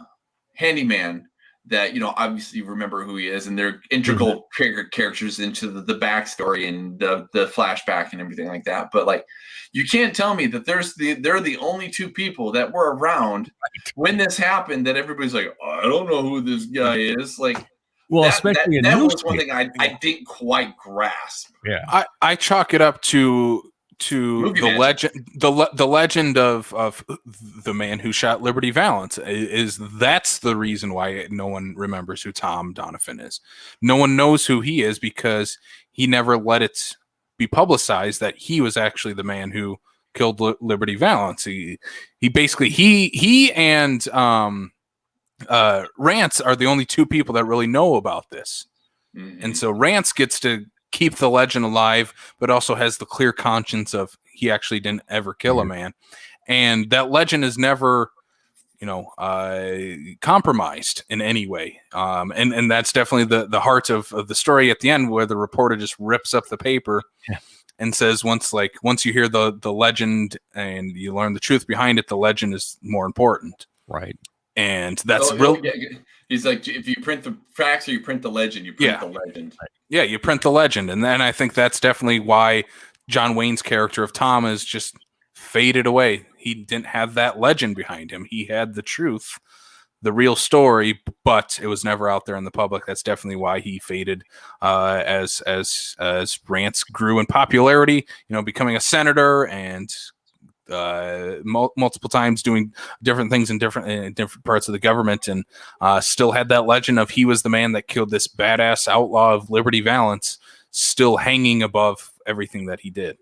handyman that obviously remember who he is, and they're integral characters into the backstory and the flashback and everything like that. But like, you can't tell me that they're the only two people that were around when this happened that everybody's like, oh, I don't know who this guy is. Like, well, especially that was one thing I didn't quite grasp. Yeah, I chalk it up to the legend of the man who shot Liberty Valance. That's the reason why no one remembers who Tom Donovan is. No one knows who he is because he never let it be publicized that he was actually the man who killed Liberty Valance. He basically he and Rance are the only two people that really know about this. Mm-hmm. And so Rance gets to keep the legend alive, but also has the clear conscience of he actually didn't ever kill a man. And that legend is never, compromised in any way. And that's definitely the heart of the story at the end, where the reporter just rips up the paper and says, once you hear the legend and you learn the truth behind it, the legend is more important. Right. And that's he's like, if you print the facts or you print the legend, you print the legend. Yeah, you print the legend. And then I think that's definitely why John Wayne's character of Tom is just faded away. He didn't have that legend behind him. He had the truth, the real story, but it was never out there in the public. That's definitely why he faded as Rance grew in popularity, becoming a senator and multiple times doing different things in different parts of the government, and still had that legend of he was the man that killed this badass outlaw of Liberty Valance, still hanging above everything that he did.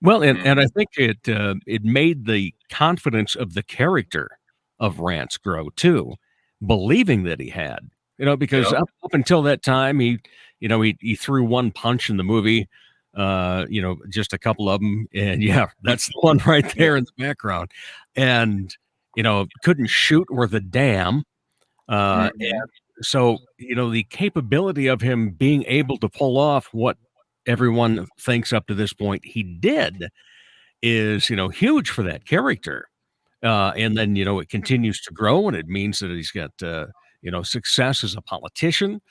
Well, and I think it made the confidence of the character of Rance grow too, believing that he had, because up until that time he threw one punch in the movie. Just a couple of them, and that's the one right there in the background, and couldn't shoot worth a damn, and so the capability of him being able to pull off what everyone thinks up to this point he did is huge for that character, and then it continues to grow, and it means that he's got success as a politician.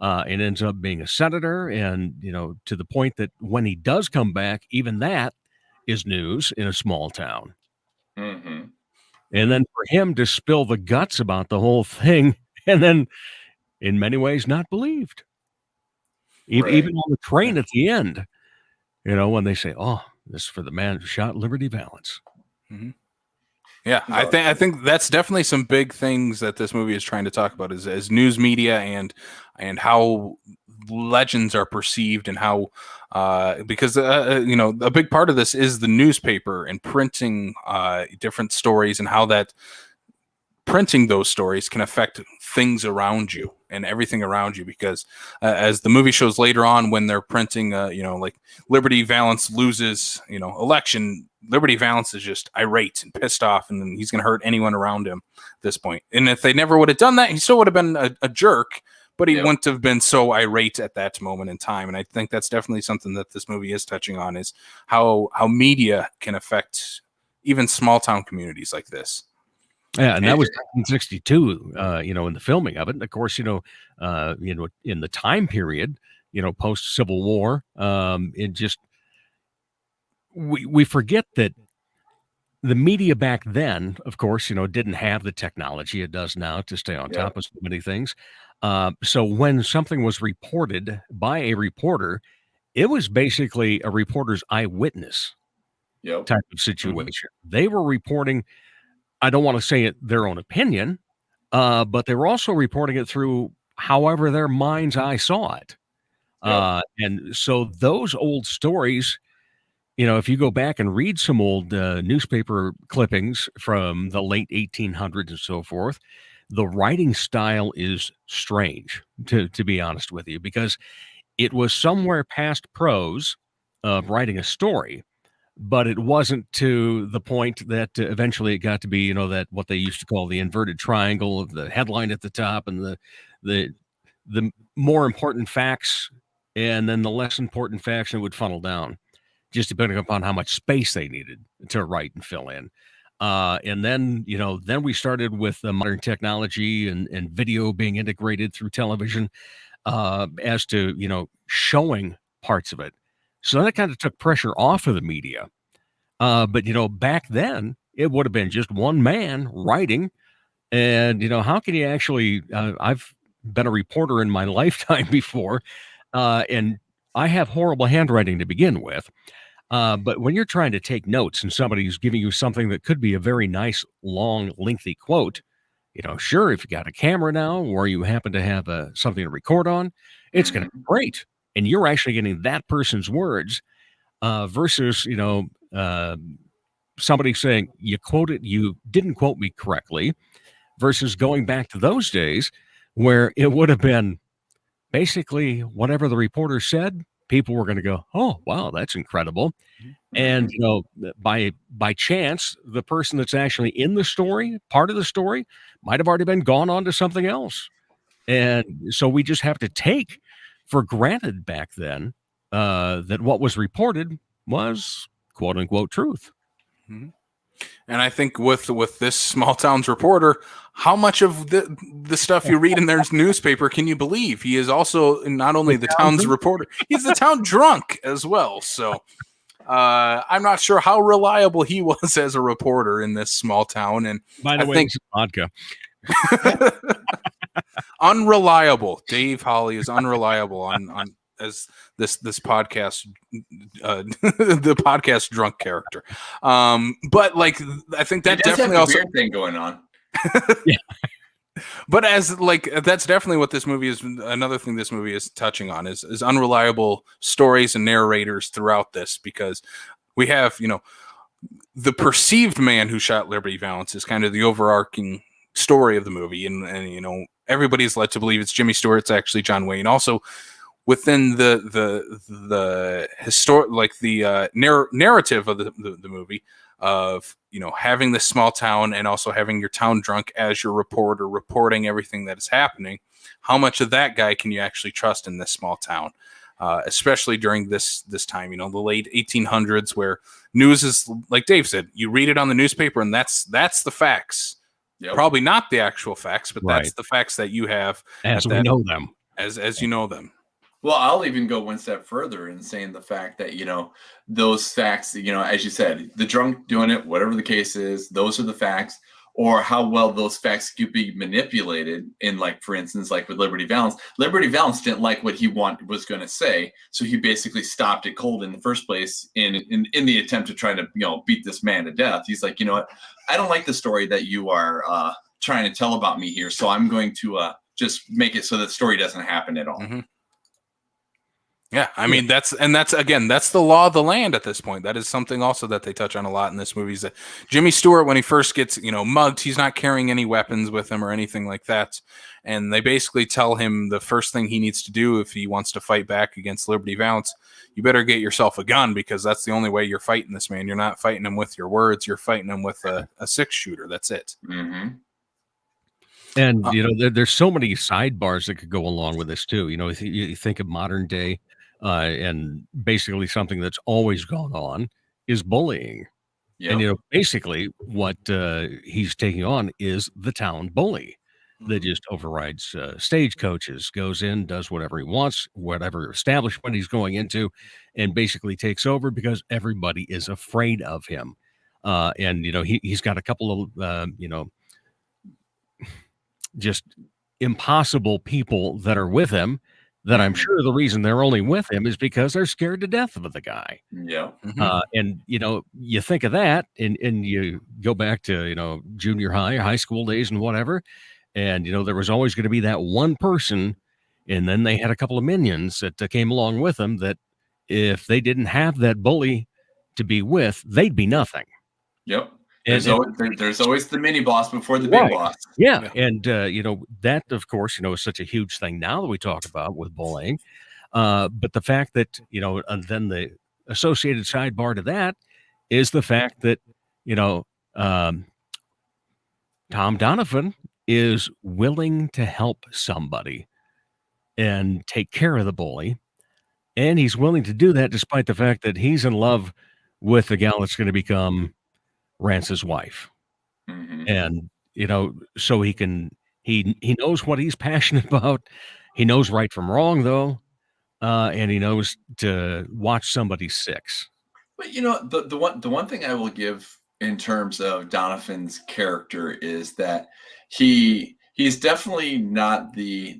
and ends up being a senator. And, to the point that when he does come back, even that is news in a small town. Mm-hmm. And then for him to spill the guts about the whole thing, and then in many ways not believed. Even on the train at the end, when they say, "Oh, this is for the man who shot Liberty Valance." Mm-hmm. Yeah, I think that's definitely some big things that this movie is trying to talk about is news media and how legends are perceived, and how because a big part of this is the newspaper and printing different stories, and how that printing those stories can affect things around you and everything around you, because as the movie shows later on, when they're printing like Liberty Valance loses election, Liberty Valance is just irate and pissed off, and he's going to hurt anyone around him at this point. And if they never would have done that, he still would have been a jerk, but he wouldn't have been so irate at that moment in time. And I think that's definitely something that this movie is touching on, is how media can affect even small town communities like this. Yeah, and that was 1962, in the filming of it. And of course, in the time period, post Civil War, it just we forget that the media back then, of course, didn't have the technology it does now to stay on top of so many things. So when something was reported by a reporter, it was basically a reporter's eyewitness type of situation. Mm-hmm. They were reporting, I don't want to say it their own opinion, but they were also reporting it through however their mind's eye saw it. And so those old stories, if you go back and read some old newspaper clippings from the late 1800s and so forth, the writing style is strange, to be honest with you, because it was somewhere past prose of writing a story. But it wasn't to the point that eventually it got to be, that what they used to call the inverted triangle of the headline at the top, and the more important facts, and then the less important facts that would funnel down, just depending upon how much space they needed to write and fill in. And then, then we started with the modern technology and video being integrated through television as to, showing parts of it. So that kind of took pressure off of the media. But, back then it would have been just one man writing. And, how can you actually, I've been a reporter in my lifetime before, and I have horrible handwriting to begin with. But when you're trying to take notes and somebody's giving you something that could be a very nice, long, lengthy quote, sure, if you got a camera now, or you happen to have something to record on, it's going to be great. And you're actually getting that person's words versus, somebody saying you didn't quote me correctly, versus going back to those days where it would have been basically whatever the reporter said, people were going to go, "Oh, wow, that's incredible." And, by chance, the person that's actually in the story, part of the story, might have already been gone on to something else. And so we just have to take for granted back then that what was reported was quote unquote truth. Mm-hmm. And I think with this small town's reporter, how much of the stuff you read in their newspaper can you believe? He is also not only the town's reporter, he's the town drunk as well. So I'm not sure how reliable he was as a reporter in this small town. And by the way, vodka. Unreliable. Dave Holly is unreliable on as this podcast the podcast drunk character. But like I think that definitely also weird thing going on. Yeah. But as like that's definitely what this movie is. Another thing this movie is touching on is unreliable stories and narrators throughout this, because we have, the perceived man who shot Liberty Valance is kind of the overarching story of the movie, and everybody's led to believe it's Jimmy Stewart. It's actually John Wayne. Also, within the historic, like the narrative of the movie of having this small town and also having your town drunk as your reporter reporting everything that is happening, how much of that guy can you actually trust in this small town, especially during this time, the late 1800s, where news is, like Dave said, you read it on the newspaper and that's the facts. Yep. Probably not the actual facts, but right. That's the facts that you have as we know them. as you know them. Well, I'll even go one step further in saying the fact that, those facts, as you said, the drunk doing it, whatever the case is, those are the facts, or how well those facts could be manipulated in, like, for instance, like with Liberty Valance. Liberty Valance didn't like what he was going to say, so he basically stopped it cold in the first place in the attempt to try to, beat this man to death. He's like, you know what, I don't like the story that you are trying to tell about me here, so I'm going to just make it so that story doesn't happen at all. Mm-hmm. Yeah, I mean, that's the law of the land at this point. That is something also that they touch on a lot in this movie, is that Jimmy Stewart, when he first gets, mugged, he's not carrying any weapons with him or anything like that. And they basically tell him the first thing he needs to do if he wants to fight back against Liberty Valance, you better get yourself a gun, because that's the only way you're fighting this man. You're not fighting him with your words. You're fighting him with a 6-shooter. That's it. Mm-hmm. And, there's so many sidebars that could go along with this too. If you think of modern day, and basically something that's always gone on is bullying. Yep. And, basically what he's taking on is the town bully that just overrides stagecoaches, goes in, does whatever he wants, whatever establishment he's going into, and basically takes over because everybody is afraid of him. And, he's got a couple of, just impossible people that are with him, that I'm sure the reason they're only with him is because they're scared to death of the guy. Yeah. Mm-hmm. And, you think of that and you go back to, junior high school days and whatever. And, there was always going to be that one person. And then they had a couple of minions that came along with them that if they didn't have that bully to be with, they'd be nothing. Yep. There's always the mini boss before the big boss. Yeah. And, that, of course, is such a huge thing now that we talk about with bullying. But the fact that, and then the associated sidebar to that is the fact that, Tom Donovan is willing to help somebody and take care of the bully. And he's willing to do that despite the fact that he's in love with the gal that's going to become Rance's wife. Mm-hmm. And, so he knows what he's passionate about. He knows right from wrong, though. And he knows to watch somebody six. But, the one thing I will give in terms of Donovan's character is that he's definitely not the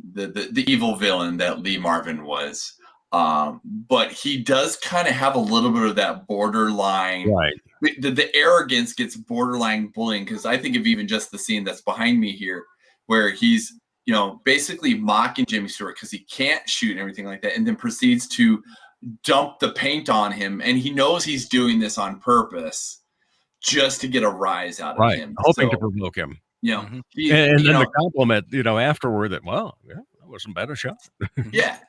evil villain that Lee Marvin was. But he does kind of have a little bit of that borderline, right? The arrogance gets borderline bullying, because I think of even just the scene that's behind me here, where he's, basically mocking Jimmy Stewart because he can't shoot and everything like that, and then proceeds to dump the paint on him, and he knows he's doing this on purpose just to get a rise out of him, hoping to provoke him. And then the compliment, afterward, that that wasn't bad a shot.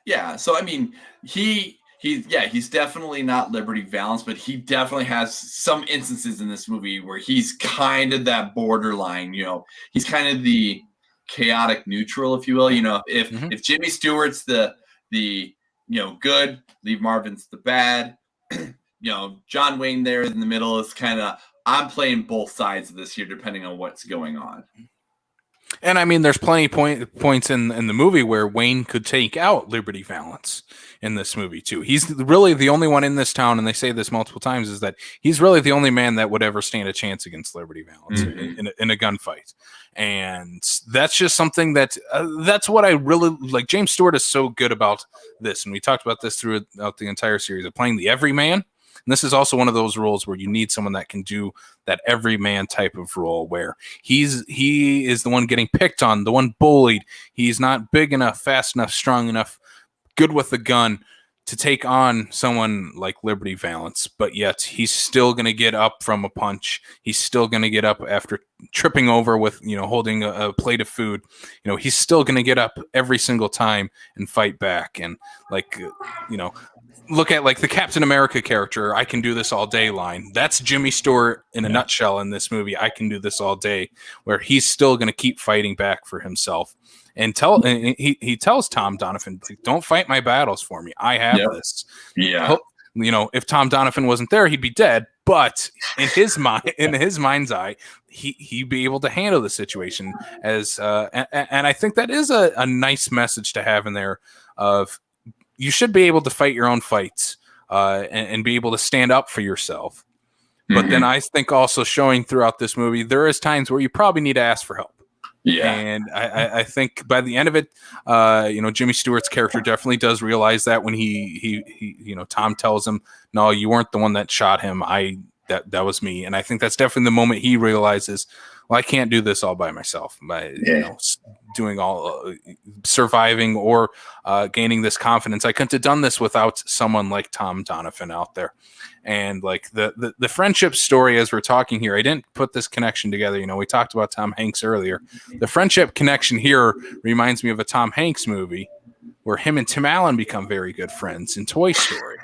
yeah. So I mean, he's definitely not Liberty Valance, but he definitely has some instances in this movie where he's kind of that borderline. He's kind of the chaotic neutral, if you will. If Jimmy Stewart's the good, Lee Marvin's the bad. John Wayne there in the middle is kind of, I'm playing both sides of this here, depending on what's going on. And I mean, there's plenty points in the movie where Wayne could take out Liberty Valance in this movie too. He's really the only one in this town, and they say this multiple times, is that he's really the only man that would ever stand a chance against Liberty Valance in a gunfight. And that's just something that's what I really like. James Stewart is so good about this, and we talked about this throughout the entire series of playing the everyman. And this is also one of those roles where you need someone that can do that everyman type of role, where he is the one getting picked on, the one bullied. He's not big enough, fast enough, strong enough, good with the gun to take on someone like Liberty Valance, but yet he's still going to get up from a punch. He's still going to get up after tripping over with, holding a plate of food. He's still going to get up every single time and fight back. And look at like the Captain America character, I can do this all day line. That's Jimmy Stewart in a nutshell in this movie. I can do this all day, where he's still going to keep fighting back for himself. And he tells Tom Donovan, don't fight my battles for me. I have this. Yeah. If Tom Donovan wasn't there, he'd be dead. But in his mind's eye, he'd be able to handle the situation as, and I think that is a nice message to have in there of you should be able to fight your own fights, and be able to stand up for yourself. But then I think also showing throughout this movie, there is times where you probably need to ask for help. Yeah. And I think by the end of it, Jimmy Stewart's character definitely does realize that when he Tom tells him, no, you weren't the one that shot him. That was me. And I think that's definitely the moment he realizes, well, I can't do this all by myself by, doing all surviving or gaining this confidence. I couldn't have done this without someone like Tom Donovan out there. And like the friendship story, as we're talking here, I didn't put this connection together. We talked about Tom Hanks earlier. The friendship connection here reminds me of a Tom Hanks movie where him and Tim Allen become very good friends in Toy Story.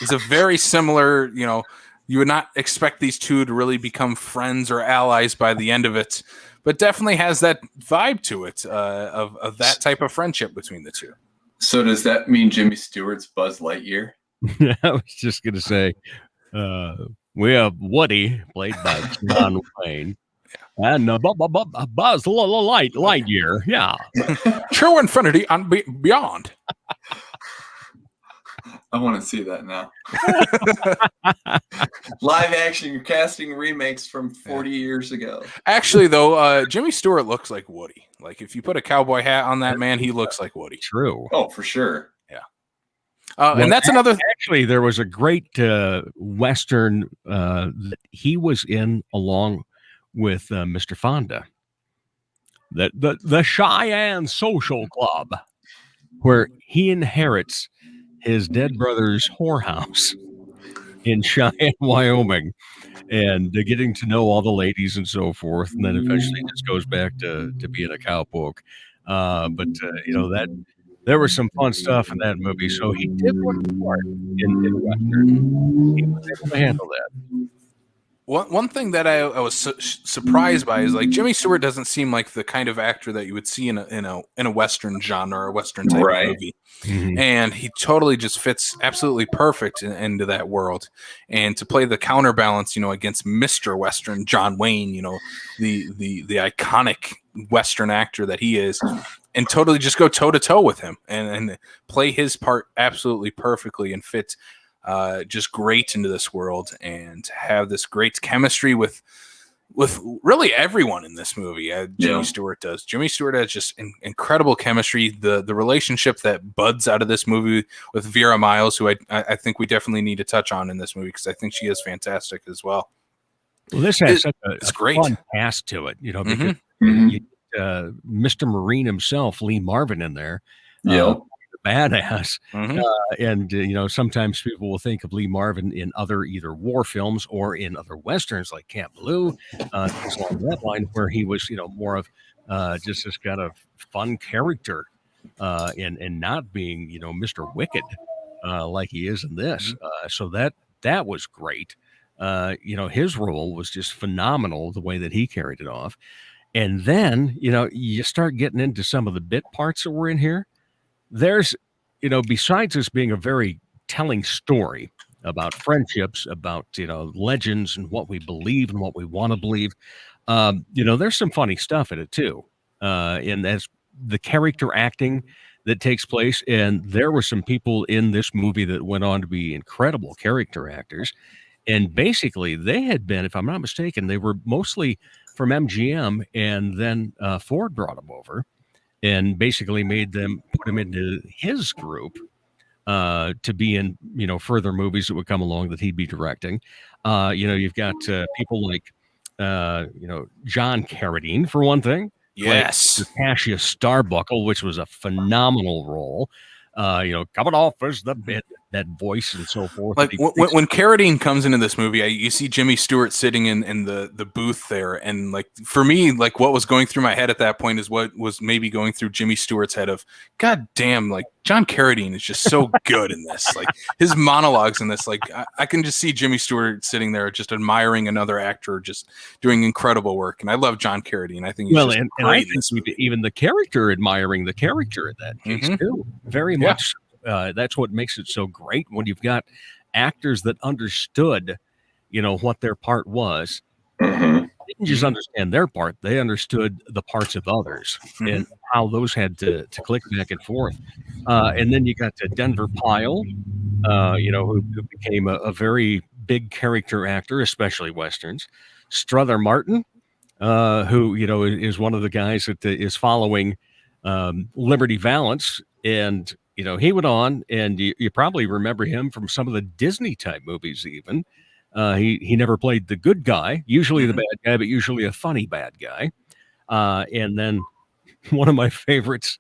It's a very similar, you would not expect these two to really become friends or allies by the end of it, but definitely has that vibe to it of that type of friendship between the two. So does that mean Jimmy Stewart's Buzz Lightyear? I was just going to say, we have Woody, played by John Wayne, and Buzz Lightyear. Yeah. True infinity and beyond. I want to see that now. Live action casting remakes from 40 years ago. Actually, though, Jimmy Stewart looks like Woody. Like, if you put a cowboy hat on that man, he looks like Woody. True. Oh, for sure. Yeah. And that's another. Actually, there was a great Western that he was in along with Mr. Fonda. The Cheyenne Social Club, where he inherits his dead brother's whorehouse in Cheyenne, Wyoming, and getting to know all the ladies and so forth, and then eventually just goes back to being a cowpoke. That there was some fun stuff in that movie, so he did work hard in Western. He was able to handle that. One thing that I was surprised by is like Jimmy Stewart doesn't seem like the kind of actor that you would see in a Western genre or a Western type of movie. Mm-hmm. And he totally just fits absolutely perfect into that world. And to play the counterbalance, against Mr. Western John Wayne, the iconic Western actor that he is, and totally just go toe to toe with him and play his part absolutely perfectly and fit just great into this world and have this great chemistry with really everyone in this movie. Jimmy Stewart does. Jimmy Stewart has just incredible chemistry. The relationship that buds out of this movie with Vera Miles, who I think we definitely need to touch on in this movie because I think she is fantastic as well. Well, this has such a great fun cast to it, because Mr. Marine himself, Lee Marvin, in there. Badass. And sometimes people will think of Lee Marvin in other either war films or in other westerns like Camp Blue, things along that line, where he was more of just this kind of fun character and not being Mr. Wicked like he is in this. So that was great. His role was just phenomenal, the way that he carried it off. And then you start getting into some of the bit parts that were in here. There's, besides this being a very telling story about friendships, about, legends and what we believe and what we want to believe, there's some funny stuff in it too. And as the character acting that takes place, and there were some people in this movie that went on to be incredible character actors. And basically they had been, if I'm not mistaken, they were mostly from MGM, and then Ford brought them over and basically put him into his group to be in, further movies that would come along that he'd be directing. You've got people like, John Carradine, for one thing. Yes. Cassius Starbuckle, which was a phenomenal role. Coming off as that voice and so forth. Like when Carradine comes into this movie, you see Jimmy Stewart sitting in the booth there, and like for me, like what was going through my head at that point is what was maybe going through Jimmy Stewart's head of, God damn, like John Carradine is just so good in this. Like his monologues in this, like I can just see Jimmy Stewart sitting there just admiring another actor just doing incredible work. And I love John Carradine. I think he's and I think even the character admiring the character in that case too. Very much. That's what makes it so great when you've got actors that understood, what their part was. Mm-hmm. They didn't just understand their part; they understood the parts of others and how those had to click back and forth. And then you got to Denver Pyle, who became a very big character actor, especially westerns. Strother Martin, who is one of the guys that is following Liberty Valance, and he went on, and you probably remember him from some of the Disney type movies. Even he never played the good guy, usually the bad guy, but usually a funny bad guy. And then one of my favorites,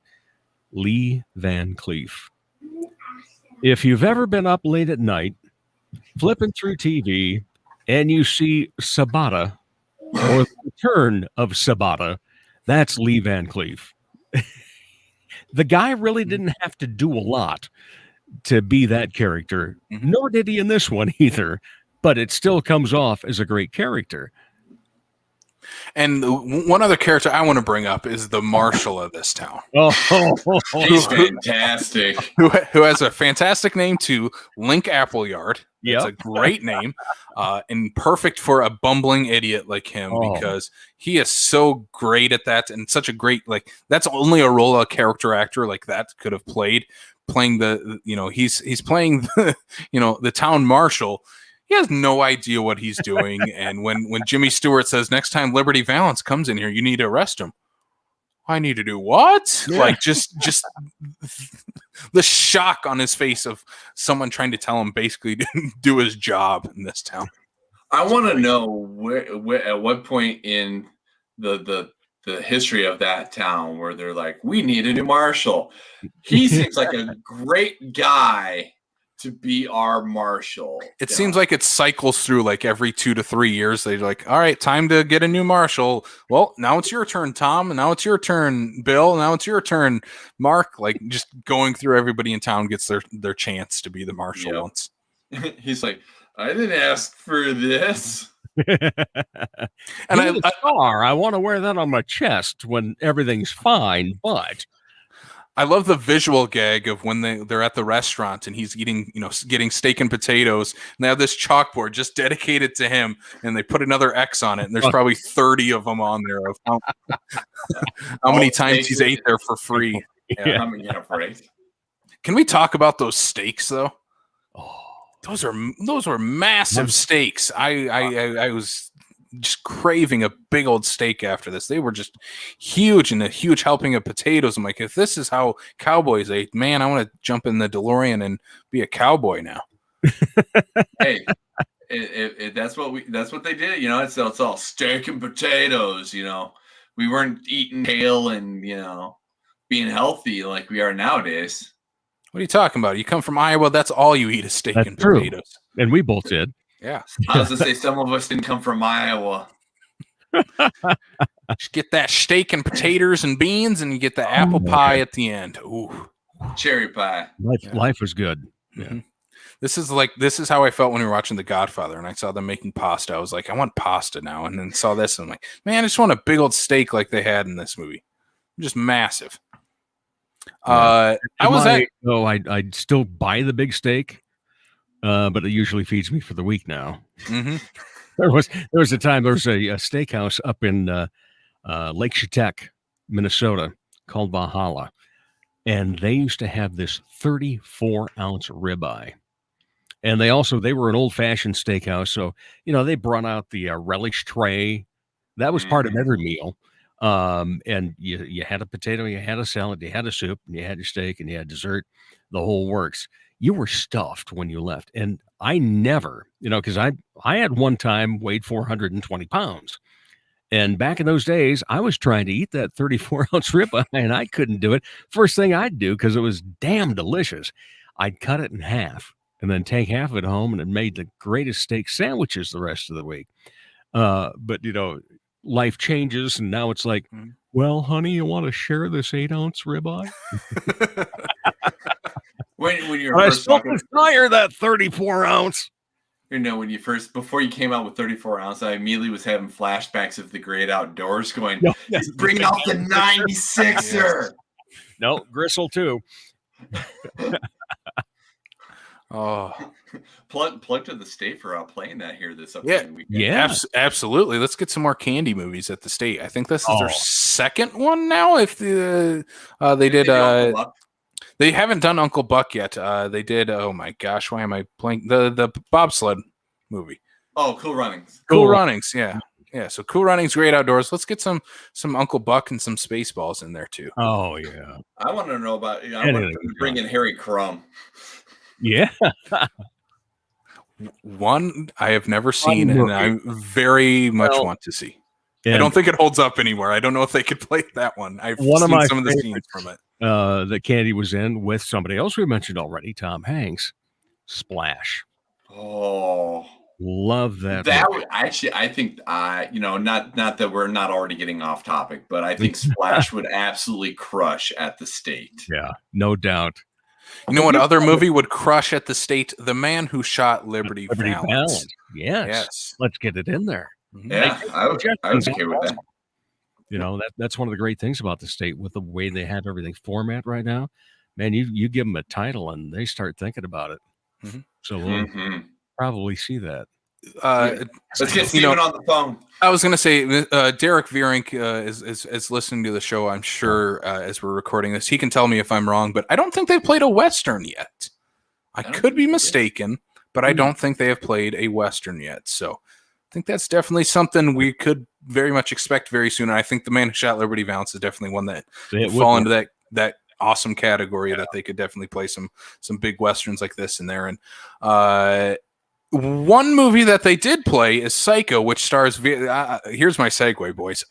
Lee Van Cleef. If you've ever been up late at night, flipping through TV, and you see Sabata or the return of Sabata, that's Lee Van Cleef. The guy really didn't have to do a lot to be that character, nor did he in this one either, but it still comes off as a great character. And one other character I want to bring up is the marshal of this town. He's fantastic. Who has a fantastic name too, Link Appleyard. It's a great name, and perfect for a bumbling idiot like him because he is so great at that, and such a great that's only a role a character actor like that could have played. Playing he's playing the town marshal. He has no idea what he's doing. And when Jimmy Stewart says, next time Liberty Valance comes in here, you need to arrest him. I need to do what? Yeah. Just the shock on his face of someone trying to tell him basically to do his job in this town. I want to know where at what point in the history of that town where they're like, we need a new marshal. He seems like a great guy to be our marshal. It seems like it cycles through every 2 to 3 years. They're like, all right, time to get a new marshal. Well, now it's your turn, Tom. And now it's your turn, Bill. Now it's your turn, Mark. Just going through everybody in town gets their chance to be the marshal once. He's like, I didn't ask for this. And I want to wear that on my chest when everything's fine, but I love the visual gag of when they're at the restaurant and he's eating, getting steak and potatoes, and they have this chalkboard just dedicated to him, and they put another X on it, and there's probably 30 of them on there of how many times he's ate there for free. Yeah. Right. Can we talk about those steaks though? Those were massive steaks. I was just craving a big old steak after this. They were just huge, and a huge helping of potatoes. I'm like, if this is how cowboys ate, man, I want to jump in the DeLorean and be a cowboy now. Hey, that's what they did. It's all steak and potatoes. We weren't eating kale and being healthy like we are nowadays. What are you talking about? You come from Iowa. That's all you eat is steak and potatoes. And we both did. Yeah. I was going to say some of us didn't come from Iowa. Just get that steak and potatoes and beans, and you get the apple pie at the end. Ooh. Cherry pie. Life was good. Mm-hmm. This is how I felt when we were watching The Godfather, and I saw them making pasta. I was like, I want pasta now. And then saw this, and I'm like, man, I just want a big old steak like they had in this movie. Just massive. I'd still buy the big steak. But it usually feeds me for the week now. Mm-hmm. There was a time there was a steakhouse up in Lake Chetek, Minnesota, called Valhalla, and they used to have this 34-ounce ribeye. And they were an old-fashioned steakhouse, so they brought out the relish tray. That was part of every meal. And you had a potato, you had a salad, you had a soup, and you had your steak, and you had dessert, the whole works. You were stuffed when you left. And I never, because I had one time weighed 420 pounds. And back in those days, I was trying to eat that 34-ounce ribeye, and I couldn't do it. First thing I'd do, because it was damn delicious, I'd cut it in half and then take half of it home, and it made the greatest steak sandwiches the rest of the week. But, life changes, and now it's like, well, honey, you want to share this 8-ounce ribeye? When you're I still desire that 34-ounce. Before you came out with 34 ounce, I immediately was having flashbacks of the great outdoors going, bring out the 96er. No, Gristle too. Oh, plug to the state for playing that here this yeah, upcoming weekend. Yeah. Absolutely. Let's get some more Candy movies at the state. I think this is their Oh. second one now. If they Did did, do Uncle Buck? they haven't done Uncle Buck yet. They did. Oh my gosh, why am I playing the bobsled movie? Oh, Cool Runnings. Cool Runnings. Yeah. Yeah. So Cool Runnings, Great Outdoors. Let's get some Uncle Buck and some Spaceballs in there too. Oh yeah. I want to know about. I want to bring in Harry Crumb. Yeah. One I have never seen, and I very much want to see. I don't think it holds up anymore. I don't know if they could play that one. I've seen some of the scenes from it. That Candy was in with somebody else we mentioned already, Tom Hanks. Splash. Oh, love that. That would, actually, I think, not that we're not already getting off topic, but I think Splash would absolutely crush at the state. Yeah, no doubt. You know what other movie would crush at the state? The Man Who Shot Liberty Valance. Yes. Let's get it in there. Yeah, I was okay with that. You know, that's one of the great things about the state with the way they have everything format right now. Man, you give them a title and they start thinking about it. Mm-hmm. So we'll probably see that. Let's get Steven on the phone. I was going to say, Derek Vierink is listening to the show, I'm sure, as we're recording this. He can tell me if I'm wrong, but I don't think they've played a Western yet. I could be mistaken, but I don't think they have played a Western yet. So I think that's definitely something we could very much expect very soon. And I think The Man Who Shot Liberty Valance is definitely one that would fall into that awesome category that they could definitely play some big Westerns like this in there. And one movie that they did play is Psycho, which stars here's my segue, boys.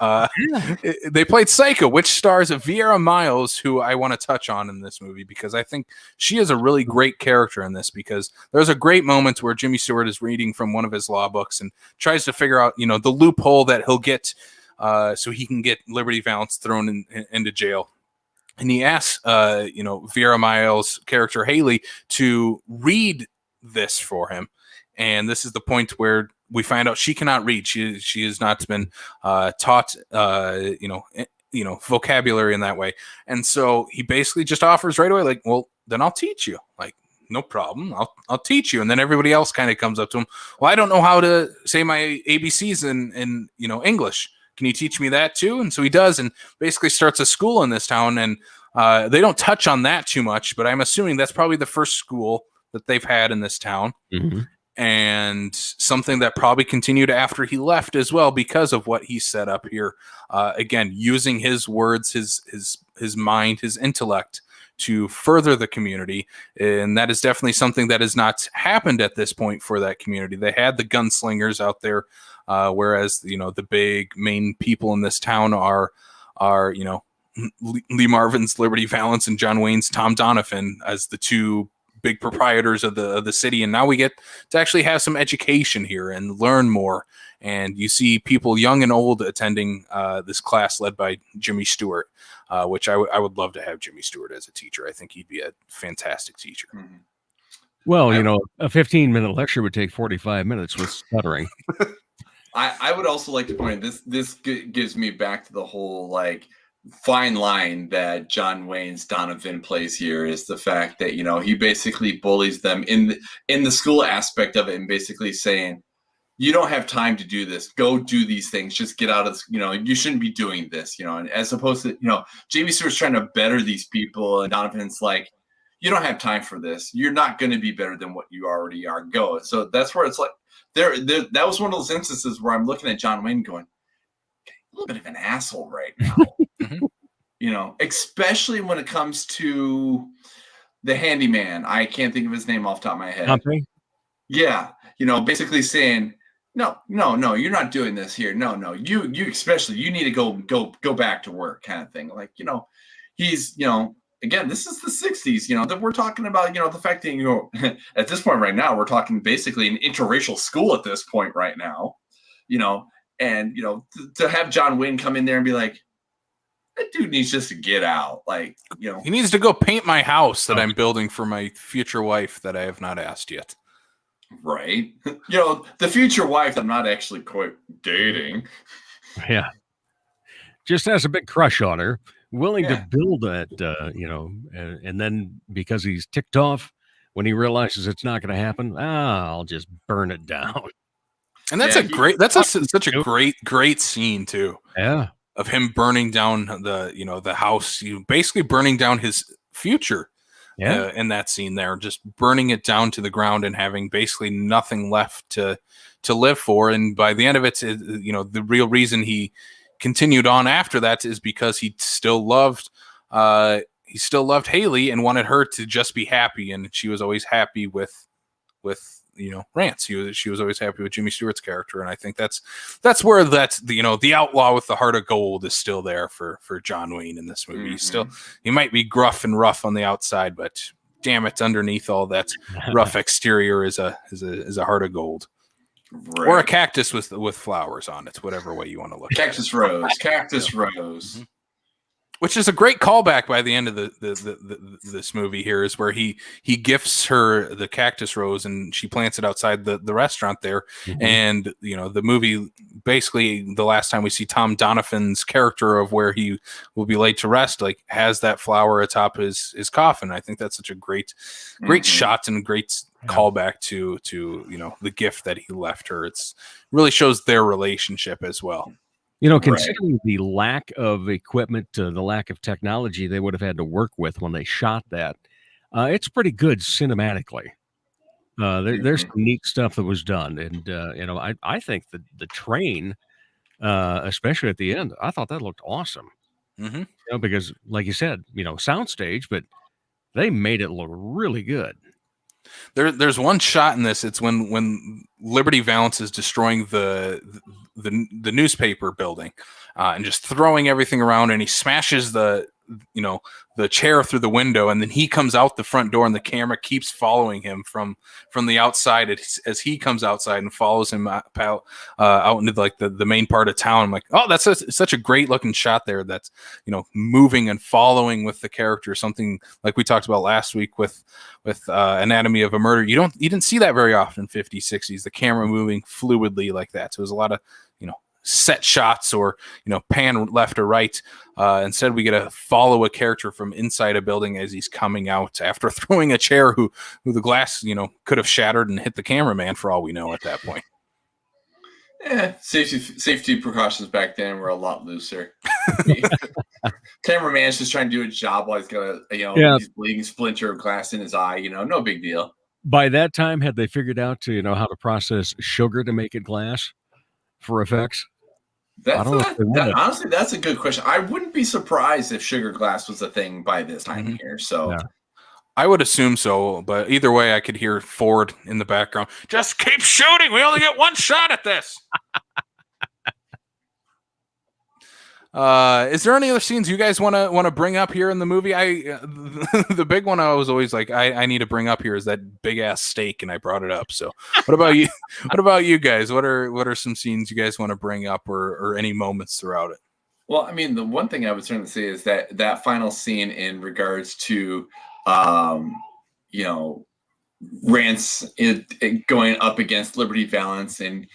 They played Psycho, which stars Vieira Miles, who I want to touch on in this movie because I think she is a really great character in this, because there's a great moment where Jimmy Stewart is reading from one of his law books and tries to figure out, the loophole that he'll get so he can get Liberty Valance thrown into jail. And he asks, Vieira Miles' character Haley to read this for him. And this is the point where we find out she cannot read. She has not been taught, vocabulary in that way. And so he basically just offers right away, like, well, then I'll teach you. Like, no problem. I'll teach you. And then everybody else kind of comes up to him. Well, I don't know how to say my ABCs in English. Can you teach me that too? And so he does, and basically starts a school in this town. And they don't touch on that too much, but I'm assuming that's probably the first school that they've had in this town. Mm-hmm. And something that probably continued after he left as well, because of what he set up here. Again, using his words, his mind, his intellect to further the community. And that is definitely something that has not happened at this point for that community. They had the gunslingers out there, whereas, the big main people in this town are Lee Marvin's Liberty Valance and John Wayne's Tom Donovan as the two big proprietors of the city. And now we get to actually have some education here and learn more. And you see people young and old attending this class led by Jimmy Stewart, which I would love to have Jimmy Stewart as a teacher. I think he'd be a fantastic teacher. Mm-hmm. Well, a 15-minute lecture would take 45 minutes with stuttering. I would also like to point out, this gives me back to the whole, fine line that John Wayne's Donovan plays here, is the fact that he basically bullies them in the school aspect of it, and basically saying, you don't have time to do this, go do these things, just get out of this, you shouldn't be doing this, and as opposed to Jamie Stewart's trying to better these people, and Donovan's like, you don't have time for this, you're not going to be better than what you already are, go. So that's where it's like that was one of those instances where I'm looking at John Wayne going, a little bit of an asshole right now. Especially when it comes to the handyman. I can't think of his name off the top of my head. Humphrey? Yeah. Basically saying, no, you're not doing this here. No, you especially, you need to go back to work, kind of thing. He's, again, this is the 60s, that we're talking about, the fact that, at this point right now, we're talking basically an interracial school at this point right now, and, to have John Wayne come in there and be like, that dude needs just to get out. He needs to go paint my house that I'm building for my future wife that I have not asked yet. Right. The future wife I'm not actually quite dating. Yeah. Just has a big crush on her, willing to build that, and then because he's ticked off, when he realizes it's not going to happen, I'll just burn it down. And that's such a great scene too. Yeah. Of him burning down the house, basically burning down his future. Yeah. In that scene there, just burning it down to the ground and having basically nothing left to live for. And by the end of it, the real reason he continued on after that is because he still loved Haley and wanted her to just be happy. And she was always happy with Rance. She was always happy with Jimmy Stewart's character. And I think that's where the outlaw with the heart of gold is still there for John Wayne in this movie. Mm-hmm. He might be gruff and rough on the outside, but damn it, underneath all that rough exterior is a heart of gold. Right. Or a cactus with flowers on it, whatever way you want to look at it. Cactus rose. Mm-hmm. Which is a great callback by the end of this movie here, is where he gifts her the cactus rose and she plants it outside the restaurant there. Mm-hmm. And, the movie, basically the last time we see Tom Donovan's character of where he will be laid to rest, like, has that flower atop his coffin. I think that's such a great shot and great callback to the gift that he left her. It's really shows their relationship as well. Considering the lack of equipment, the lack of technology they would have had to work with when they shot that, it's pretty good cinematically. There's some neat stuff that was done. And, I think that the train, especially at the end, I thought that looked awesome. Mm-hmm. Because, like you said, soundstage, but they made it look really good. There's one shot in this. It's when Liberty Valance is destroying the newspaper building and just throwing everything around, and he smashes the chair through the window, and then he comes out the front door, and the camera keeps following him from the outside as he comes outside and follows him out into the main part of town. I'm like, oh, that's such a great looking shot there. That's moving and following with the character. Something like we talked about last week with Anatomy of a Murder. You didn't see that very often in 50s, 60s. The camera moving fluidly like that. So it was a lot of set shots or pan left or right. Instead, we get to follow a character from inside a building as he's coming out after throwing a chair who the glass could have shattered and hit the cameraman for all we know at that point. Yeah, safety precautions back then were a lot looser. Cameraman's just trying to do a job while he's got he's bleeding splinter of glass in his eye. No big deal. By that time, had they figured out how to process sugar to make it glass for effects? Honestly, that's a good question. I wouldn't be surprised if sugar glass was a thing by this time here. So, I would assume so. But either way, I could hear Ford in the background. Just keep shooting. We only get one shot at this. Is there any other scenes you guys want to bring up here in the movie? The big one I was always like, I need to bring up here is that big ass steak, and I brought it up. So what about you? What about you guys? What are some scenes you guys want to bring up or any moments throughout it? Well, I mean, the one thing I would certainly say is that final scene in regards to Rance going up against Liberty Valance and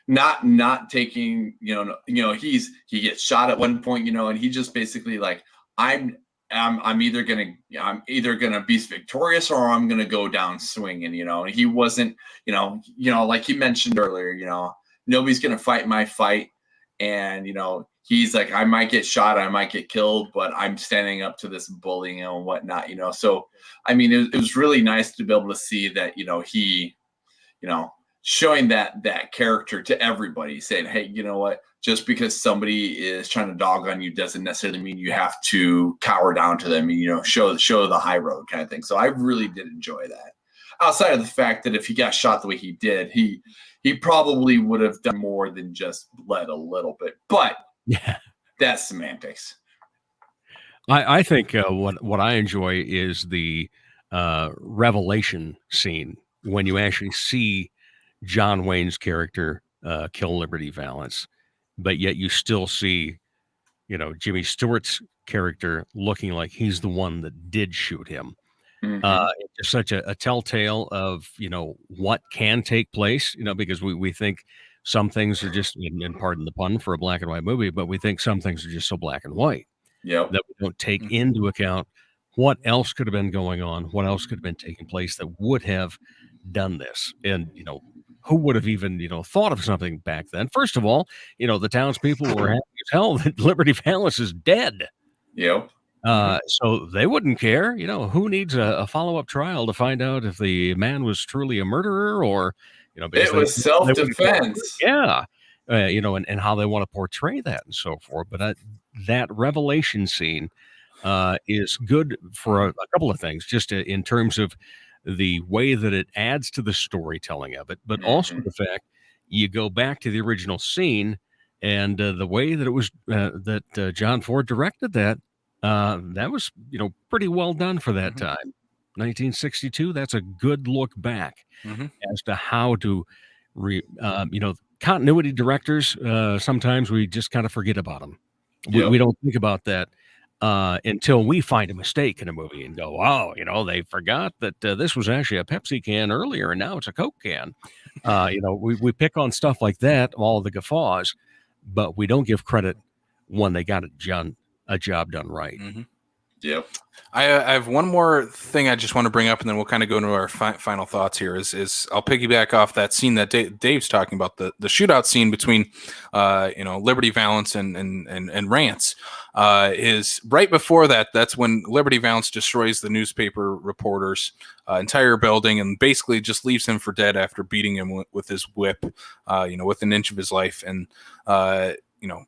not taking, he gets shot at one point, and he just basically like, I'm either gonna be victorious or I'm gonna go down swinging, and he wasn't, like he mentioned earlier, nobody's gonna fight my fight, and he's like, I might get shot, I might get killed, but I'm standing up to this bullying and whatnot, So, I mean, it was really nice to be able to see that, he, showing that character to everybody, saying, hey, you know what? Just because somebody is trying to dog on you doesn't necessarily mean you have to cower down to them and, show the high road kind of thing. So I really did enjoy that. Outside of the fact that if he got shot the way he did, he probably would have done more than just bled a little bit. But that's semantics. I think what I enjoy is the revelation scene when you actually see John Wayne's character kill Liberty Valance, but yet you still see, Jimmy Stewart's character looking like he's the one that did shoot him. It's such a telltale of, what can take place, because we think some things are just, and pardon the pun for a black and white movie, but we think some things are just so black and white that we don't take into account what else could have been going on, what else could have been taking place that would have done this, and who would have even thought of something back then? First of all, the townspeople were happy as hell that Liberty Valance is dead. Yep. So they wouldn't care. Who needs a follow-up trial to find out if the man was truly a murderer or, because it was self-defense. Yeah. And how they want to portray that and so forth. But that revelation scene is good for a couple of things, just in terms of the way that it adds to the storytelling of it, but also the fact you go back to the original scene and the way that it was that John Ford directed that was pretty well done for that time. 1962. That's a good look back as to how to continuity directors. Sometimes we just kind of forget about them. We don't think about that until we find a mistake in a movie and go, wow, they forgot that this was actually a Pepsi can earlier and now it's a Coke can. We pick on stuff like that, all the guffaws, but we don't give credit when they got a job done right. Yep. I have one more thing I just want to bring up, and then we'll kind of go into our final thoughts here. Is I'll piggyback off that scene that Dave's talking about, the shootout scene between Liberty Valance and Rance. Is right before that. That's when Liberty Valance destroys the newspaper reporter's entire building and basically just leaves him for dead after beating him with his whip, with an inch of his life. And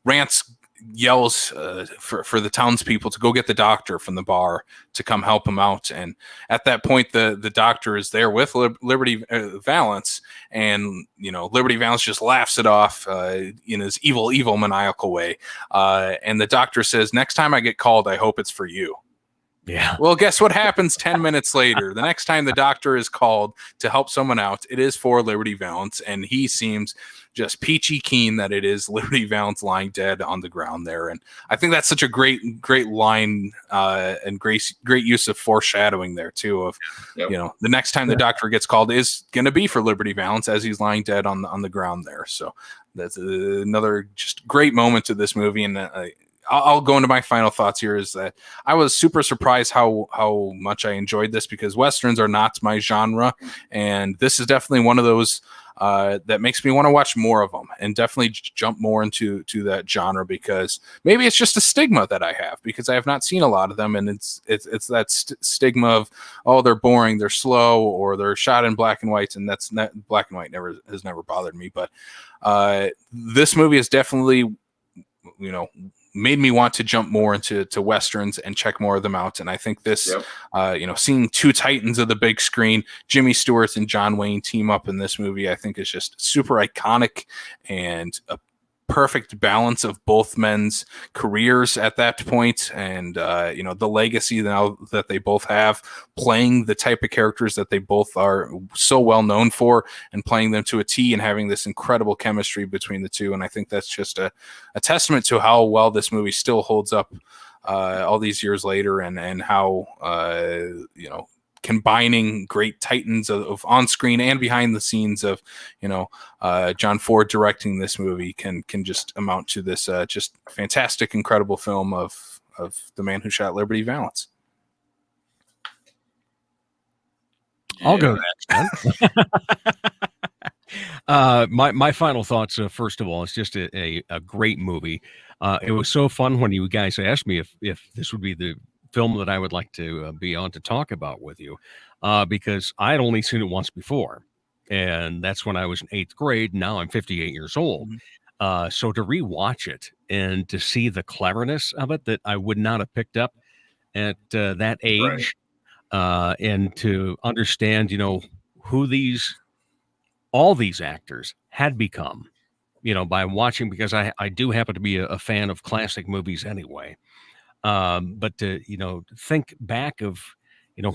Rance yells for the townspeople to go get the doctor from the bar to come help him out. And at that point, the doctor is there with Liberty Valance, and Liberty Valance just laughs it off in his evil maniacal way. And the doctor says, "Next time I get called, I hope it's for you." Yeah. Well, guess what happens 10 minutes later? The next time the doctor is called to help someone out, it is for Liberty Valance, and he seems just peachy keen that it is Liberty Valance lying dead on the ground there. And I think that's such a great line and great use of foreshadowing there too. Of the next time the doctor gets called is going to be for Liberty Valance as he's lying dead on the ground there. So that's another just great moment to this movie. And I'll go into my final thoughts here. Is that I was super surprised how much I enjoyed this, because Westerns are not my genre. And this is definitely one of those that makes me want to watch more of them and definitely jump more into that genre, because maybe it's just a stigma that I have because I have not seen a lot of them. And it's that stigma of, oh, they're boring, they're slow, or they're shot in black and white. And that's not, black and white has never bothered me. But this movie is definitely, made me want to jump more into Westerns and check more of them out. And I think this, seeing two titans of the big screen, Jimmy Stewart and John Wayne, team up in this movie, I think is just super iconic and a perfect balance of both men's careers at that point. And, the legacy now that they both have, playing the type of characters that they both are so well known for and playing them to a T, and having this incredible chemistry between the two. And I think that's just a testament to how well this movie still holds up all these years later, and how, combining great titans of on-screen and behind the scenes of, John Ford directing this movie can just amount to this just fantastic, incredible film of the man who shot Liberty Valance. I'll go next. My final thoughts. First of all, it's just a great movie. It was so fun when you guys asked me if this would be the film that I would like to be on to talk about with you, because I had only seen it once before, and that's when I was in 8th grade. Now I'm 58 years old. So to rewatch it and to see the cleverness of it that I would not have picked up at that age, and to understand, who all these actors had become, by watching, because I do happen to be a fan of classic movies anyway. But to, think back of,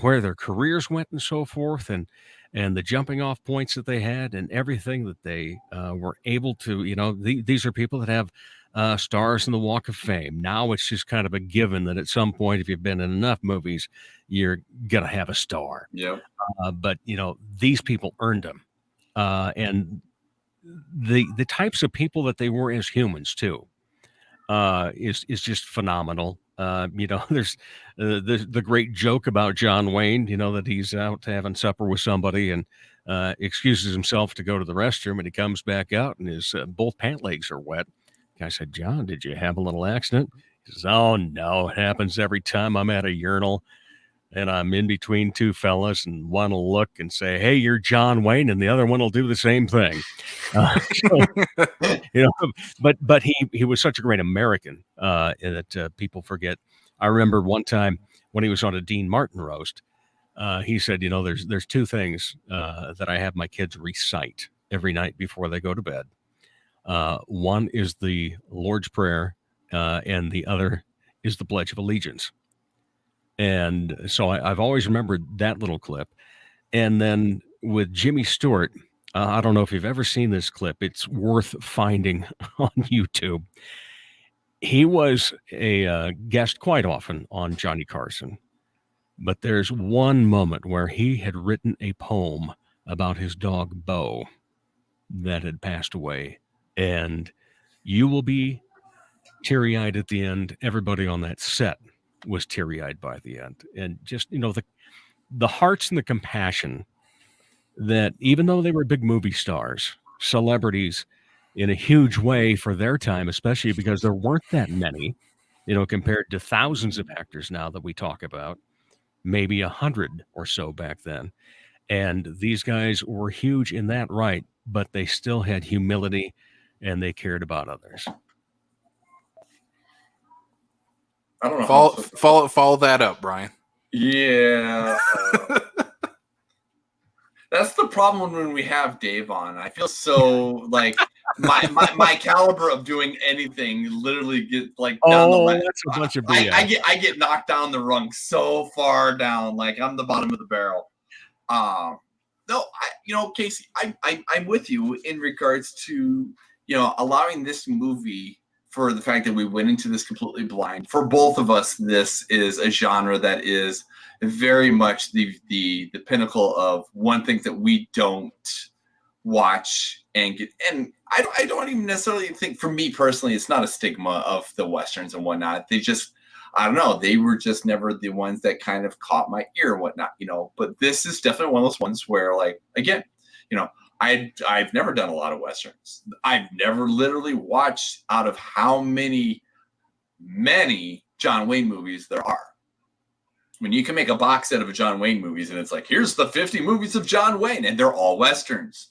where their careers went and so forth, and the jumping off points that they had and everything that they were able to, these are people that have stars in the Walk of Fame. Now it's just kind of a given that at some point, if you've been in enough movies, you're going to have a star. Yeah. But, these people earned them. And the types of people that they were as humans too, is just phenomenal. There's the great joke about John Wayne, that he's out having supper with somebody and excuses himself to go to the restroom, and he comes back out and his both pant legs are wet. I said, John, did you have a little accident? He says, oh, no, it happens every time I'm at a urinal and I'm in between two fellas and one will look and say, hey, you're John Wayne, and the other one will do the same thing. But he was such a great American that people forget. I remember one time when he was on a Dean Martin roast, he said, there's two things that I have my kids recite every night before they go to bed. One is the Lord's Prayer, and the other is the Pledge of Allegiance. And so I've always remembered that little clip. And then with Jimmy Stewart, I don't know if you've ever seen this clip. It's worth finding on YouTube. He was a guest quite often on Johnny Carson. But there's one moment where he had written a poem about his dog, Bo, that had passed away. And you will be teary-eyed at the end. Everybody on that set was teary-eyed by the end. And just, the hearts and the compassion that even though they were big movie stars, celebrities in a huge way for their time, especially because there weren't that many, compared to thousands of actors now that we talk about, maybe 100 or so back then. And these guys were huge in that right, but they still had humility and they cared about others. I don't know. Follow that up, Brian. Yeah. That's the problem when we have Dave on. I feel so like my caliber of doing anything literally get like down the line. That's a bunch of BS. I get knocked down the rung so far down, like I'm the bottom of the barrel. No, Casey, I'm with you in regards to allowing this movie, for the fact that we went into this completely blind. For both of us, this is a genre that is very much the pinnacle of one thing that we don't watch and get. And I don't even necessarily think, for me personally, it's not a stigma of the Westerns and whatnot. They just, I don't know, they were just never the ones that kind of caught my ear and whatnot, But this is definitely one of those ones where, like, again, I've never done a lot of Westerns. I've never literally watched out of how many John Wayne movies there are. When you can make a box set of John Wayne movies and it's like, here's the 50 movies of John Wayne and they're all Westerns.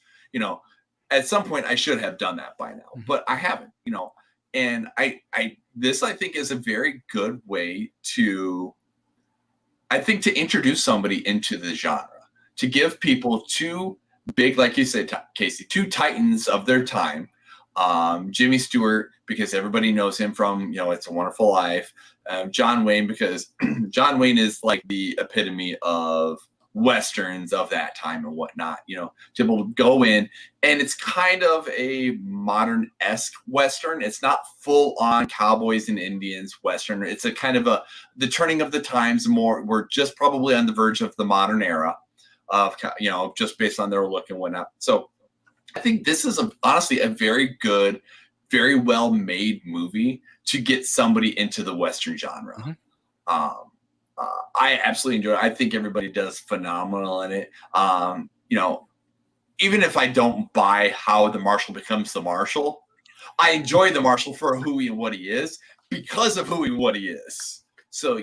At some point I should have done that by now, but I haven't, and this I think is a very good way to introduce somebody into the genre, to give people two big, like you said, Casey, two titans of their time. Jimmy Stewart, because everybody knows him from, It's a Wonderful Life. John Wayne, because John Wayne is like the epitome of Westerns of that time and whatnot, to be able to go in, and it's kind of a modern-esque Western. It's not full-on cowboys and Indians Western. It's a kind of the turning of the times more. We're just probably on the verge of the modern era of, just based on their look and whatnot. So I think this is honestly a very good, very well made movie to get somebody into the Western genre. Mm-hmm. I absolutely enjoy it. I think everybody does phenomenal in it. Even if I don't buy how the Marshal becomes the Marshal, I enjoy the Marshal for who he and what he is because of who and what he is. So,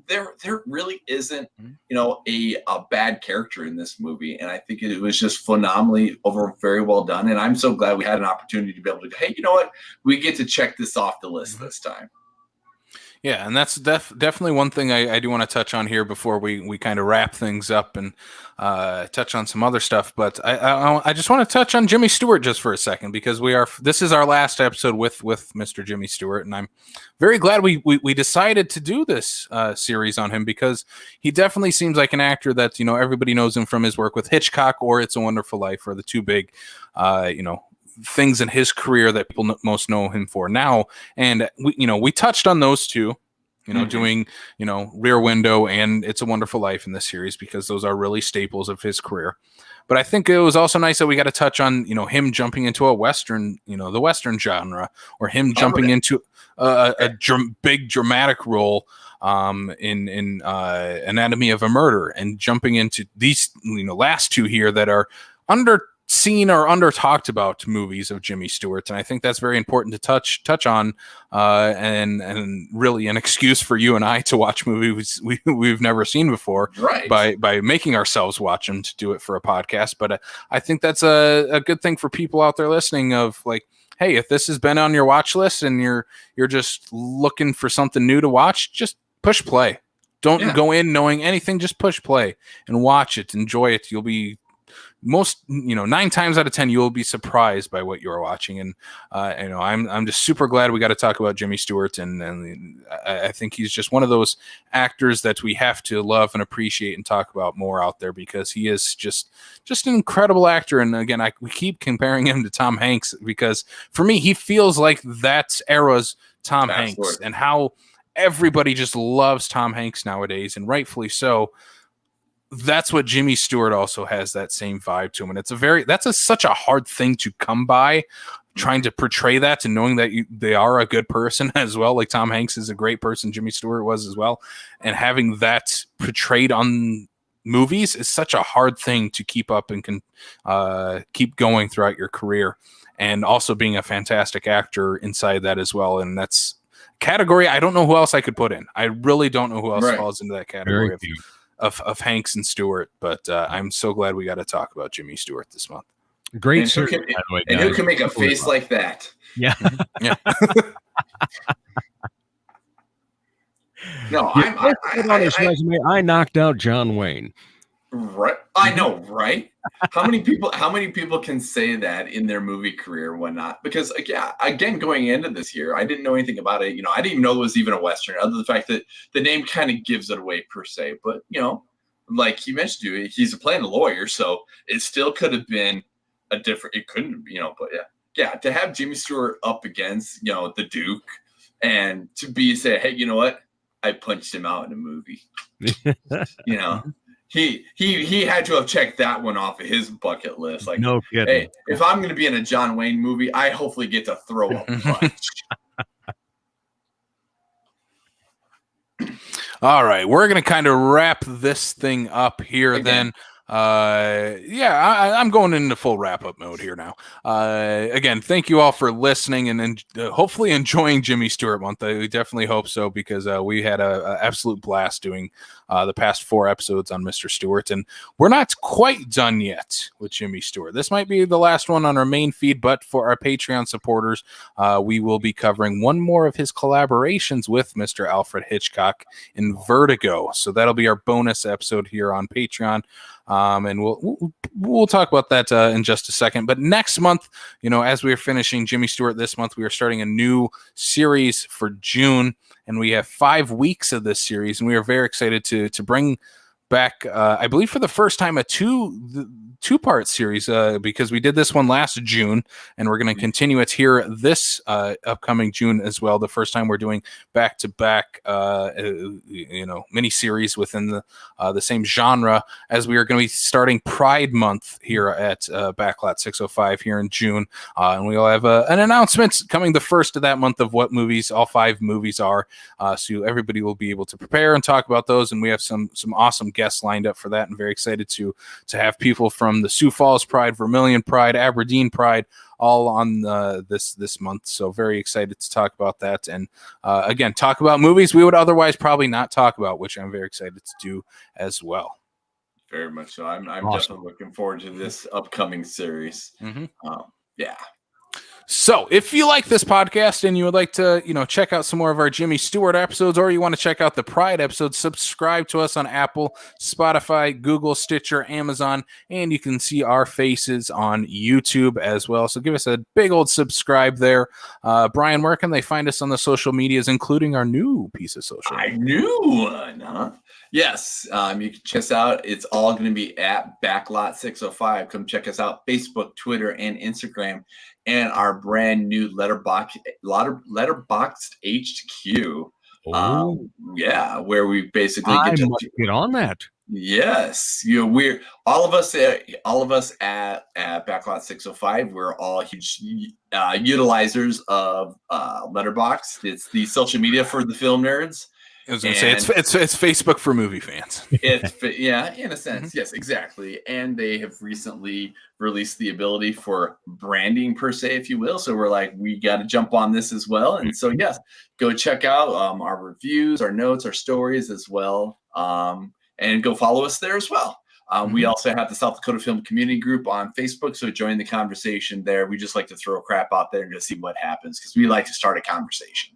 there really isn't, a bad character in this movie. And I think it was just phenomenally very well done. And I'm so glad we had an opportunity to be able to, hey, you know what? We get to check this off the list this time. Yeah, and that's definitely one thing I do want to touch on here before we kind of wrap things up and touch on some other stuff. But I just want to touch on Jimmy Stewart just for a second, because this is our last episode with Mr. Jimmy Stewart, and I'm very glad we decided to do this series on him, because he definitely seems like an actor that everybody knows him from his work with Hitchcock or It's a Wonderful Life, or the two big things in his career that people most know him for now. And we touched on those two, doing, Rear Window and It's a Wonderful Life in this series, because those are really staples of his career. But I think it was also nice that we got to touch on, him jumping into a Western, the Western genre, or him jumping into big dramatic role in Anatomy of a Murder, and jumping into these, last two here that are underseen or under talked about movies of Jimmy Stewart. And I think that's very important to touch on, and really an excuse for you and I to watch movies we've never seen before, right, by making ourselves watch them to do it for a podcast. But I think that's a good thing for people out there listening, of like, hey, if this has been on your watch list and you're just looking for something new to watch, just push play. Don't go in knowing anything, just push play and watch it, enjoy it. You'll be 9 times out of 10 you'll be surprised by what you're watching. And I'm just super glad we got to talk about Jimmy Stewart, and I think he's just one of those actors that we have to love and appreciate and talk about more out there, because he is just an incredible actor. And again, we keep comparing him to Tom Hanks, because for me he feels like that era's Tom Hanks, and how everybody just loves Tom Hanks nowadays, and rightfully so. That's what Jimmy Stewart also has, that same vibe to him. And it's such a hard thing to come by, trying to portray that and knowing that they are a good person as well. Like Tom Hanks is a great person, Jimmy Stewart was as well. And having that portrayed on movies is such a hard thing to keep up and keep going throughout your career. And also being a fantastic actor inside that as well. And that's category I don't know who else I could put in. I really don't know who else falls into that category of Hanks and Stewart, but I'm so glad we got to talk about Jimmy Stewart this month. Great, and who can make a face like that? Yeah, yeah. No, I knocked out John Wayne. Right, I know, right? How many people can say that in their movie career and whatnot? Because again, going into this year, I didn't know anything about it. I didn't even know it was even a Western, other than the fact that the name kind of gives it away per se. But like he mentioned, he's playing a lawyer, so it still could have been a different. It couldn't, but to have Jimmy Stewart up against the Duke, and to say, hey, you know what? I punched him out in a movie. He had to have checked that one off of his bucket list. Like, no kidding. Hey, if I'm going to be in a John Wayne movie, I hopefully get to throw a punch. All right, we're going to kind of wrap this thing up here then. I'm going into full wrap-up mode here now. Again, thank you all for listening and hopefully enjoying Jimmy Stewart month. We definitely hope so, because we had an absolute blast doing the past 4 episodes on Mr. Stewart, and we're not quite done yet with Jimmy Stewart. This might be the last one on our main feed, but for our Patreon supporters, we will be covering one more of his collaborations with Mr. Alfred Hitchcock in Vertigo. So that'll be our bonus episode here on Patreon. And we'll talk about that in just a second. But next month, as we are finishing Jimmy Stewart this month, we are starting a new series for June, and we have 5 weeks of this series, and we are very excited to bring back, I believe for the first time, a two-part series, because we did this one last June, and we're going to continue it here this upcoming June as well. The first time we're doing back-to-back, mini-series within the same genre, as we are going to be starting Pride Month here at Backlot 605 here in June, and we'll have an announcement coming the first of that month of what movies all 5 movies are, so everybody will be able to prepare and talk about those, and we have some awesome guests lined up for that, and very excited to have people from the Sioux Falls Pride, Vermilion Pride, Aberdeen Pride, all on this month. So very excited to talk about that, and again, talk about movies we would otherwise probably not talk about, which I'm very excited to do as well. Very much so. I'm awesome. Definitely looking forward to this upcoming series. Mm-hmm. Yeah. So if you like this podcast and you would like to, check out some more of our Jimmy Stewart episodes, or you want to check out the Pride episodes, subscribe to us on Apple, Spotify, Google, Stitcher, Amazon, and you can see our faces on YouTube as well. So give us a big old subscribe there. Brian, where can they find us on the social medias, including our new piece of social media? New one, huh? Yes, you can check us out. It's all going to be at Backlot 605. Come check us out, Facebook, Twitter, and Instagram, and our brand new Letterboxd HQ. Yeah, where we basically I must get on that. Yes, we're all of us at Backlot 605. We're all huge utilizers of Letterboxd. It's the social media for the film nerds. I was going to say it's Facebook for movie fans. Yeah, in a sense, yes, exactly. And they have recently released the ability for branding, per se, if you will. So we're like, we got to jump on this as well. And so yes, go check out our reviews, our notes, our stories as well. And go follow us there as well. We also have the South Dakota Film Community Group on Facebook, so join the conversation there. We just like to throw crap out there and just see what happens because we like to start a conversation.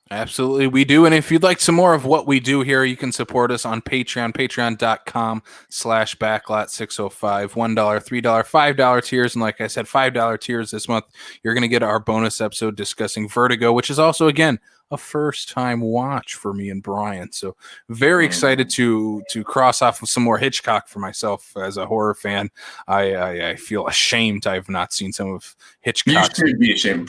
Absolutely, we do. And if you'd like some more of what we do here, you can support us on Patreon, patreon.com/backlot605. $1, $3, $5 tiers. And like I said, $5 tiers this month, you're going to get our bonus episode discussing Vertigo, which is also, again, a first-time watch for me and Brian. So very excited to cross off with some more Hitchcock for myself as a horror fan. I feel ashamed I've not seen some of Hitchcock. You should be ashamed.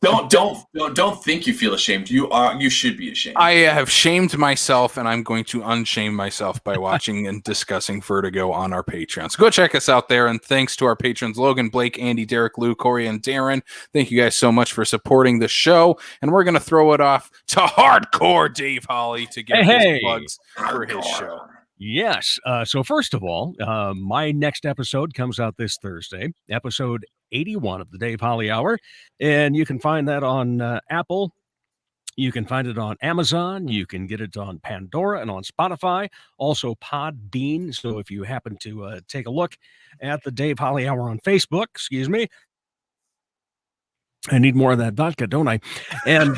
Don't think you feel ashamed. You should be ashamed. I have shamed myself, and I'm going to unshame myself by watching and discussing Vertigo on our Patreon. So go check us out there. And thanks to our patrons, Logan, Blake, Andy, Derek, Lou, Corey, and Darren. Thank you guys so much for supporting the show. And we're going to throw it off to hardcore Dave Holly to give his plugs for his show. Yes. So first of all, my next episode comes out this Thursday, episode 81 of the Dave Holly Hour. And you can find that on Apple. You can find it on Amazon. You can get it on Pandora and on Spotify, also Podbean. So if you happen to take a look at the Dave Holly Hour on Facebook, excuse me, I need more of that vodka, don't I? And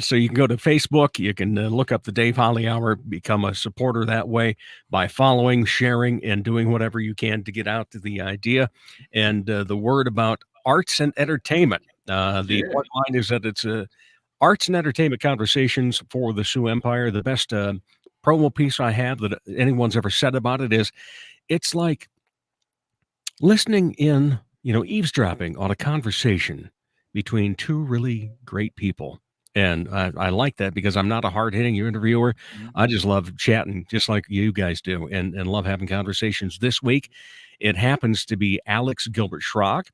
so you can go to Facebook. You can look up the Dave Holly Hour, become a supporter that way by following, sharing, and doing whatever you can to get out to the idea and the word about arts and entertainment. The one line is that it's arts and entertainment conversations for the Sioux Empire. The best promo piece I have that anyone's ever said about it is it's like listening in, eavesdropping on a conversation between two really great people. And I like that because I'm not a hard-hitting interviewer. I just love chatting just like you guys do and love having conversations. This week, it happens to be Alex Gilbert-Schrock.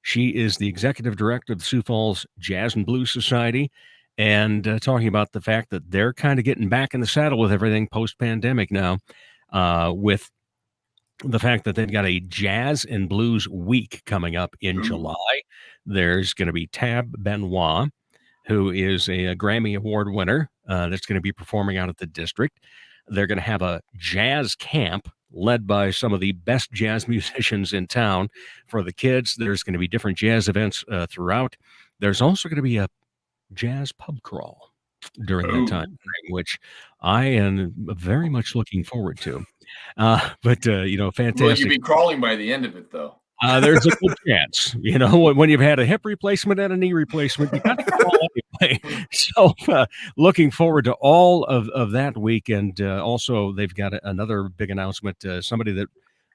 She is the executive director of the Sioux Falls Jazz and Blues Society and talking about the fact that they're kind of getting back in the saddle with everything post-pandemic now with the fact that they've got a Jazz and Blues Week coming up in July. There's going to be Tab Benoit, who is a Grammy Award winner that's going to be performing out at the District. They're going to have a jazz camp led by some of the best jazz musicians in town for the kids. There's going to be different jazz events throughout. There's also going to be a jazz pub crawl during that time, which I am very much looking forward to. But fantastic. Will you be crawling by the end of it, though? There's a good chance, when you've had a hip replacement and a knee replacement, you got to crawl anyway. So looking forward to all of that week. And also they've got another big announcement. Somebody that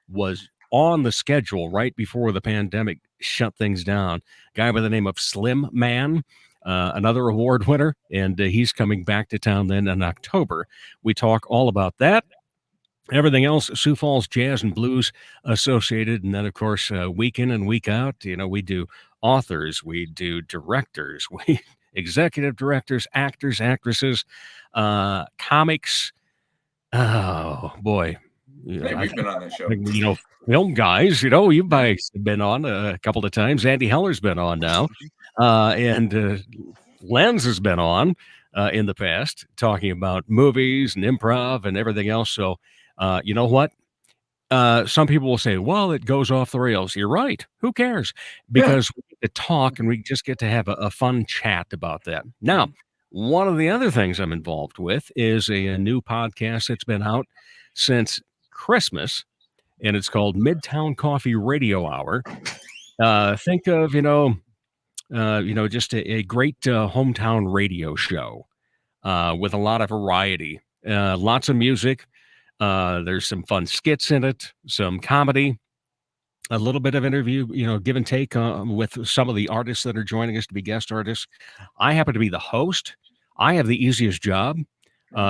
was on the schedule right before the pandemic shut things down, a guy by the name of Slim Man. Another award winner, and he's coming back to town then in October. We talk all about that. Everything else, Sioux Falls Jazz and Blues Associated. And then, of course, week in and week out, we do authors, we do directors, we executive directors, actors, actresses, comics. Oh, boy. Hey, we've been on this show. Film guys, you guys have been on a couple of times. Andy Heller's been on now. And Lenz has been on in the past talking about movies and improv and everything else. So, you know what? Some people will say, well, it goes off the rails. You're right. Who cares? Because we get to talk and we just get to have a fun chat about that. Now, one of the other things I'm involved with is a new podcast that's been out since Christmas, and it's called Midtown Coffee Radio Hour. Think of, just a great hometown radio show with a lot of variety, lots of music. There's some fun skits in it, some comedy, a little bit of interview, give and take with some of the artists that are joining us to be guest artists. I happen to be the host. I have the easiest job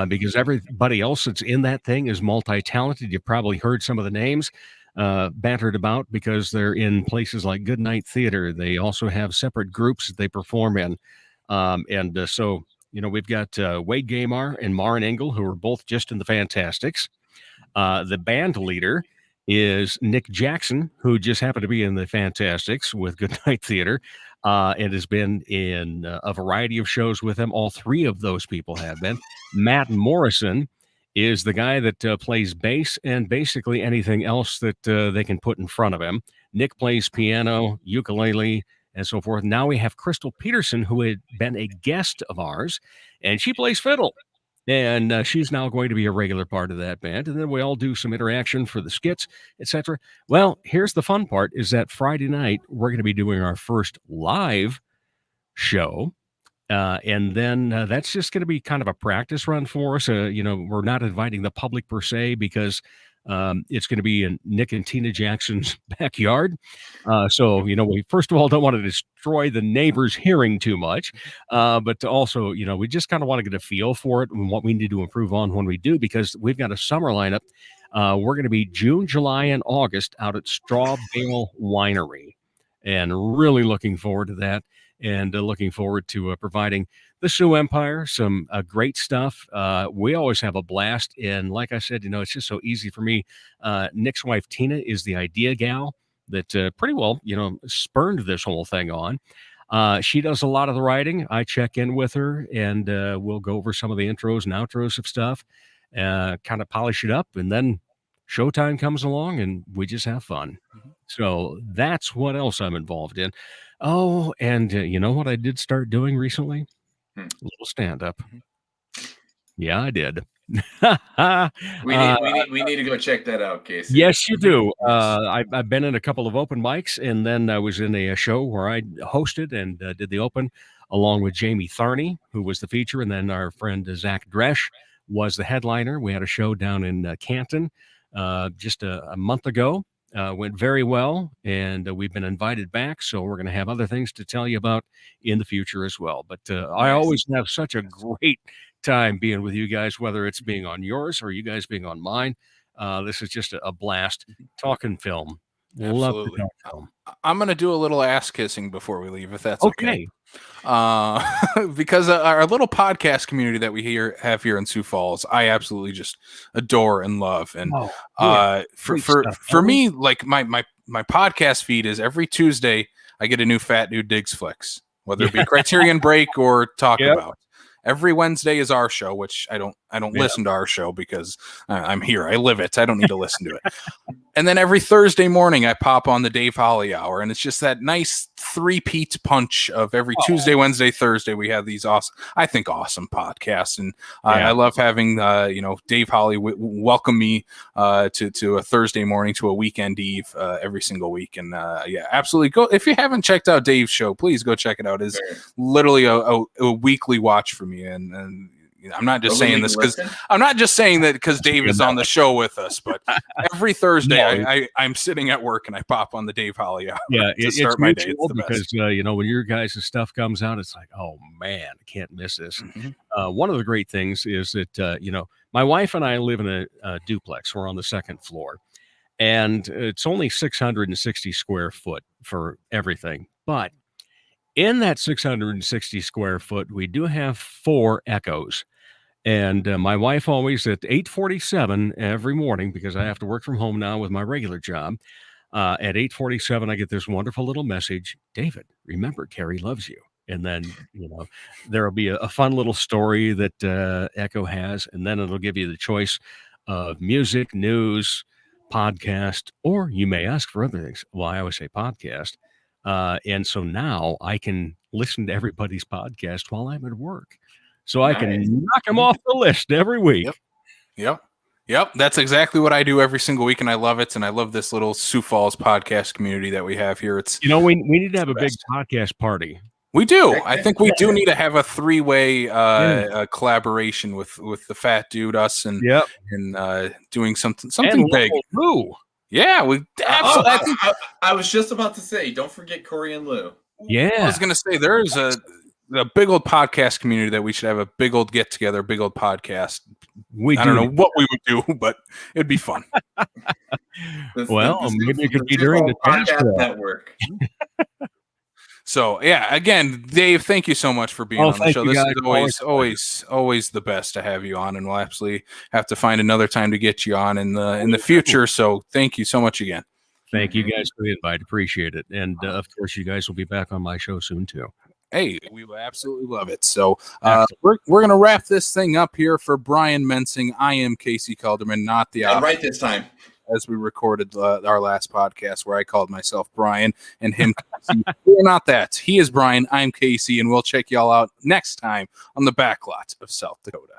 because everybody else that's in that thing is multi-talented. You've probably heard some of the names bantered about because they're in places like Goodnight Theater. They also have separate groups that they perform in. So, we've got Wade Gaymar and Maren Engel, who are both just in the Fantastics. The band leader is Nick Jackson, who just happened to be in the Fantastics with Goodnight Theater and has been in a variety of shows with them. All three of those people have been. Matt Morrison is the guy that plays bass and basically anything else that they can put in front of him. Nick plays piano, ukulele, and so forth. Now we have Crystal Peterson, who had been a guest of ours, and she plays fiddle. And she's now going to be a regular part of that band. And then we all do some interaction for the skits, etc. Well, here's the fun part is that Friday night, we're going to be doing our first live show. And then that's just going to be kind of a practice run for us. We're not inviting the public per se because it's going to be in Nick and Tina Jackson's backyard. So, we first of all don't want to destroy the neighbors' hearing too much. But also, we just kind of want to get a feel for it and what we need to improve on when we do, because we've got a summer lineup. We're going to be June, July, and August out at Straw Bale Winery. And really looking forward to that. And looking forward to providing the Sioux Empire some great stuff. We always have a blast. And like I said, it's just so easy for me. Nick's wife, Tina, is the idea gal that pretty well, spurned this whole thing on. She does a lot of the writing. I check in with her and we'll go over some of the intros and outros of stuff, kind of polish it up. And then showtime comes along and we just have fun. So that's what else I'm involved in. Oh, and you know what I did start doing recently? A little stand-up. Yeah, I did. We need to go check that out, Casey. Yes, you do. I've been in a couple of open mics, and then I was in a show where I hosted and did the open along with Jamie Tharney, who was the feature, and then our friend Zach Dresch was the headliner. We had a show down in Canton just a month ago. Went very well, and we've been invited back, so we're going to have other things to tell you about in the future as well. But I always have such a great time being with you guys, whether it's being on yours or you guys being on mine. This is just a blast talking film. Absolutely. Love to talk film. I'm going to do a little ass kissing before we leave, if that's okay. Because our little podcast community that we have here in Sioux Falls, I absolutely just adore and love. And for me, like my podcast feed is every Tuesday I get a new Fat Dude Digs Flicks, whether it be Criterion Break or Talk About. Every Wednesday is our show, which I don't listen to our show because I'm here. I live it. I don't need to listen to it. And then every Thursday morning, I pop on the Dave Holly Hour, and it's just that nice three-peat punch of every Tuesday, Wednesday, Thursday. We have these awesome podcasts, and I love having Dave Holly welcome me to a Thursday morning to a weekend eve every single week. And absolutely go if you haven't checked out Dave's show, please go check it out. It's literally a weekly watch for me, and I'm not just saying this because Dave is on the show with us, but every Thursday I'm sitting at work and I pop on the Dave Holly Hour to start my day. It's because when your guys' stuff comes out, it's like, oh man, I can't miss this. One of the great things is that my wife and I live in a duplex. We're on the second floor, and it's only 660 square foot for everything, but in that 660 square foot, we do have 4 echoes. And my wife always at 8:47 every morning, because I have to work from home now with my regular job. At 8:47, I get this wonderful little message: David, remember, Carrie loves you. And then, there'll be a fun little story that Echo has. And then it'll give you the choice of music, news, podcast, or you may ask for other things. Well, I always say podcast. And so now I can listen to everybody's podcast while I'm at work. So I can knock them off the list every week. Yep. That's exactly what I do every single week, and I love it. And I love this little Sioux Falls podcast community that we have here. It's we need to have a big podcast party. We do. I think we do need to have a 3-way collaboration with the Fat Dude, us, and doing something big. Woo. Yeah, we absolutely. I was just about to say, don't forget Corey and Lou. Yeah. I was going to say there's a big old podcast community that we should have a big old get together, big old podcast. I don't know what we would do, but it'd be fun. Maybe it could be during the podcast network. So yeah, again, Dave, thank you so much for being on the show. This is always the best to have you on, and we'll absolutely have to find another time to get you on in the future. So thank you so much again. Thank you guys for the invite. Appreciate it. And of course, you guys will be back on my show soon too. Hey, we will absolutely love it. So we're going to wrap this thing up here for Brian Mensing. I am Casey Calderman, not the right this time. As we recorded our last podcast where I called myself Brian and him Casey. We're not that. He is Brian, I'm Casey, and we'll check y'all out next time on the Backlot of South Dakota.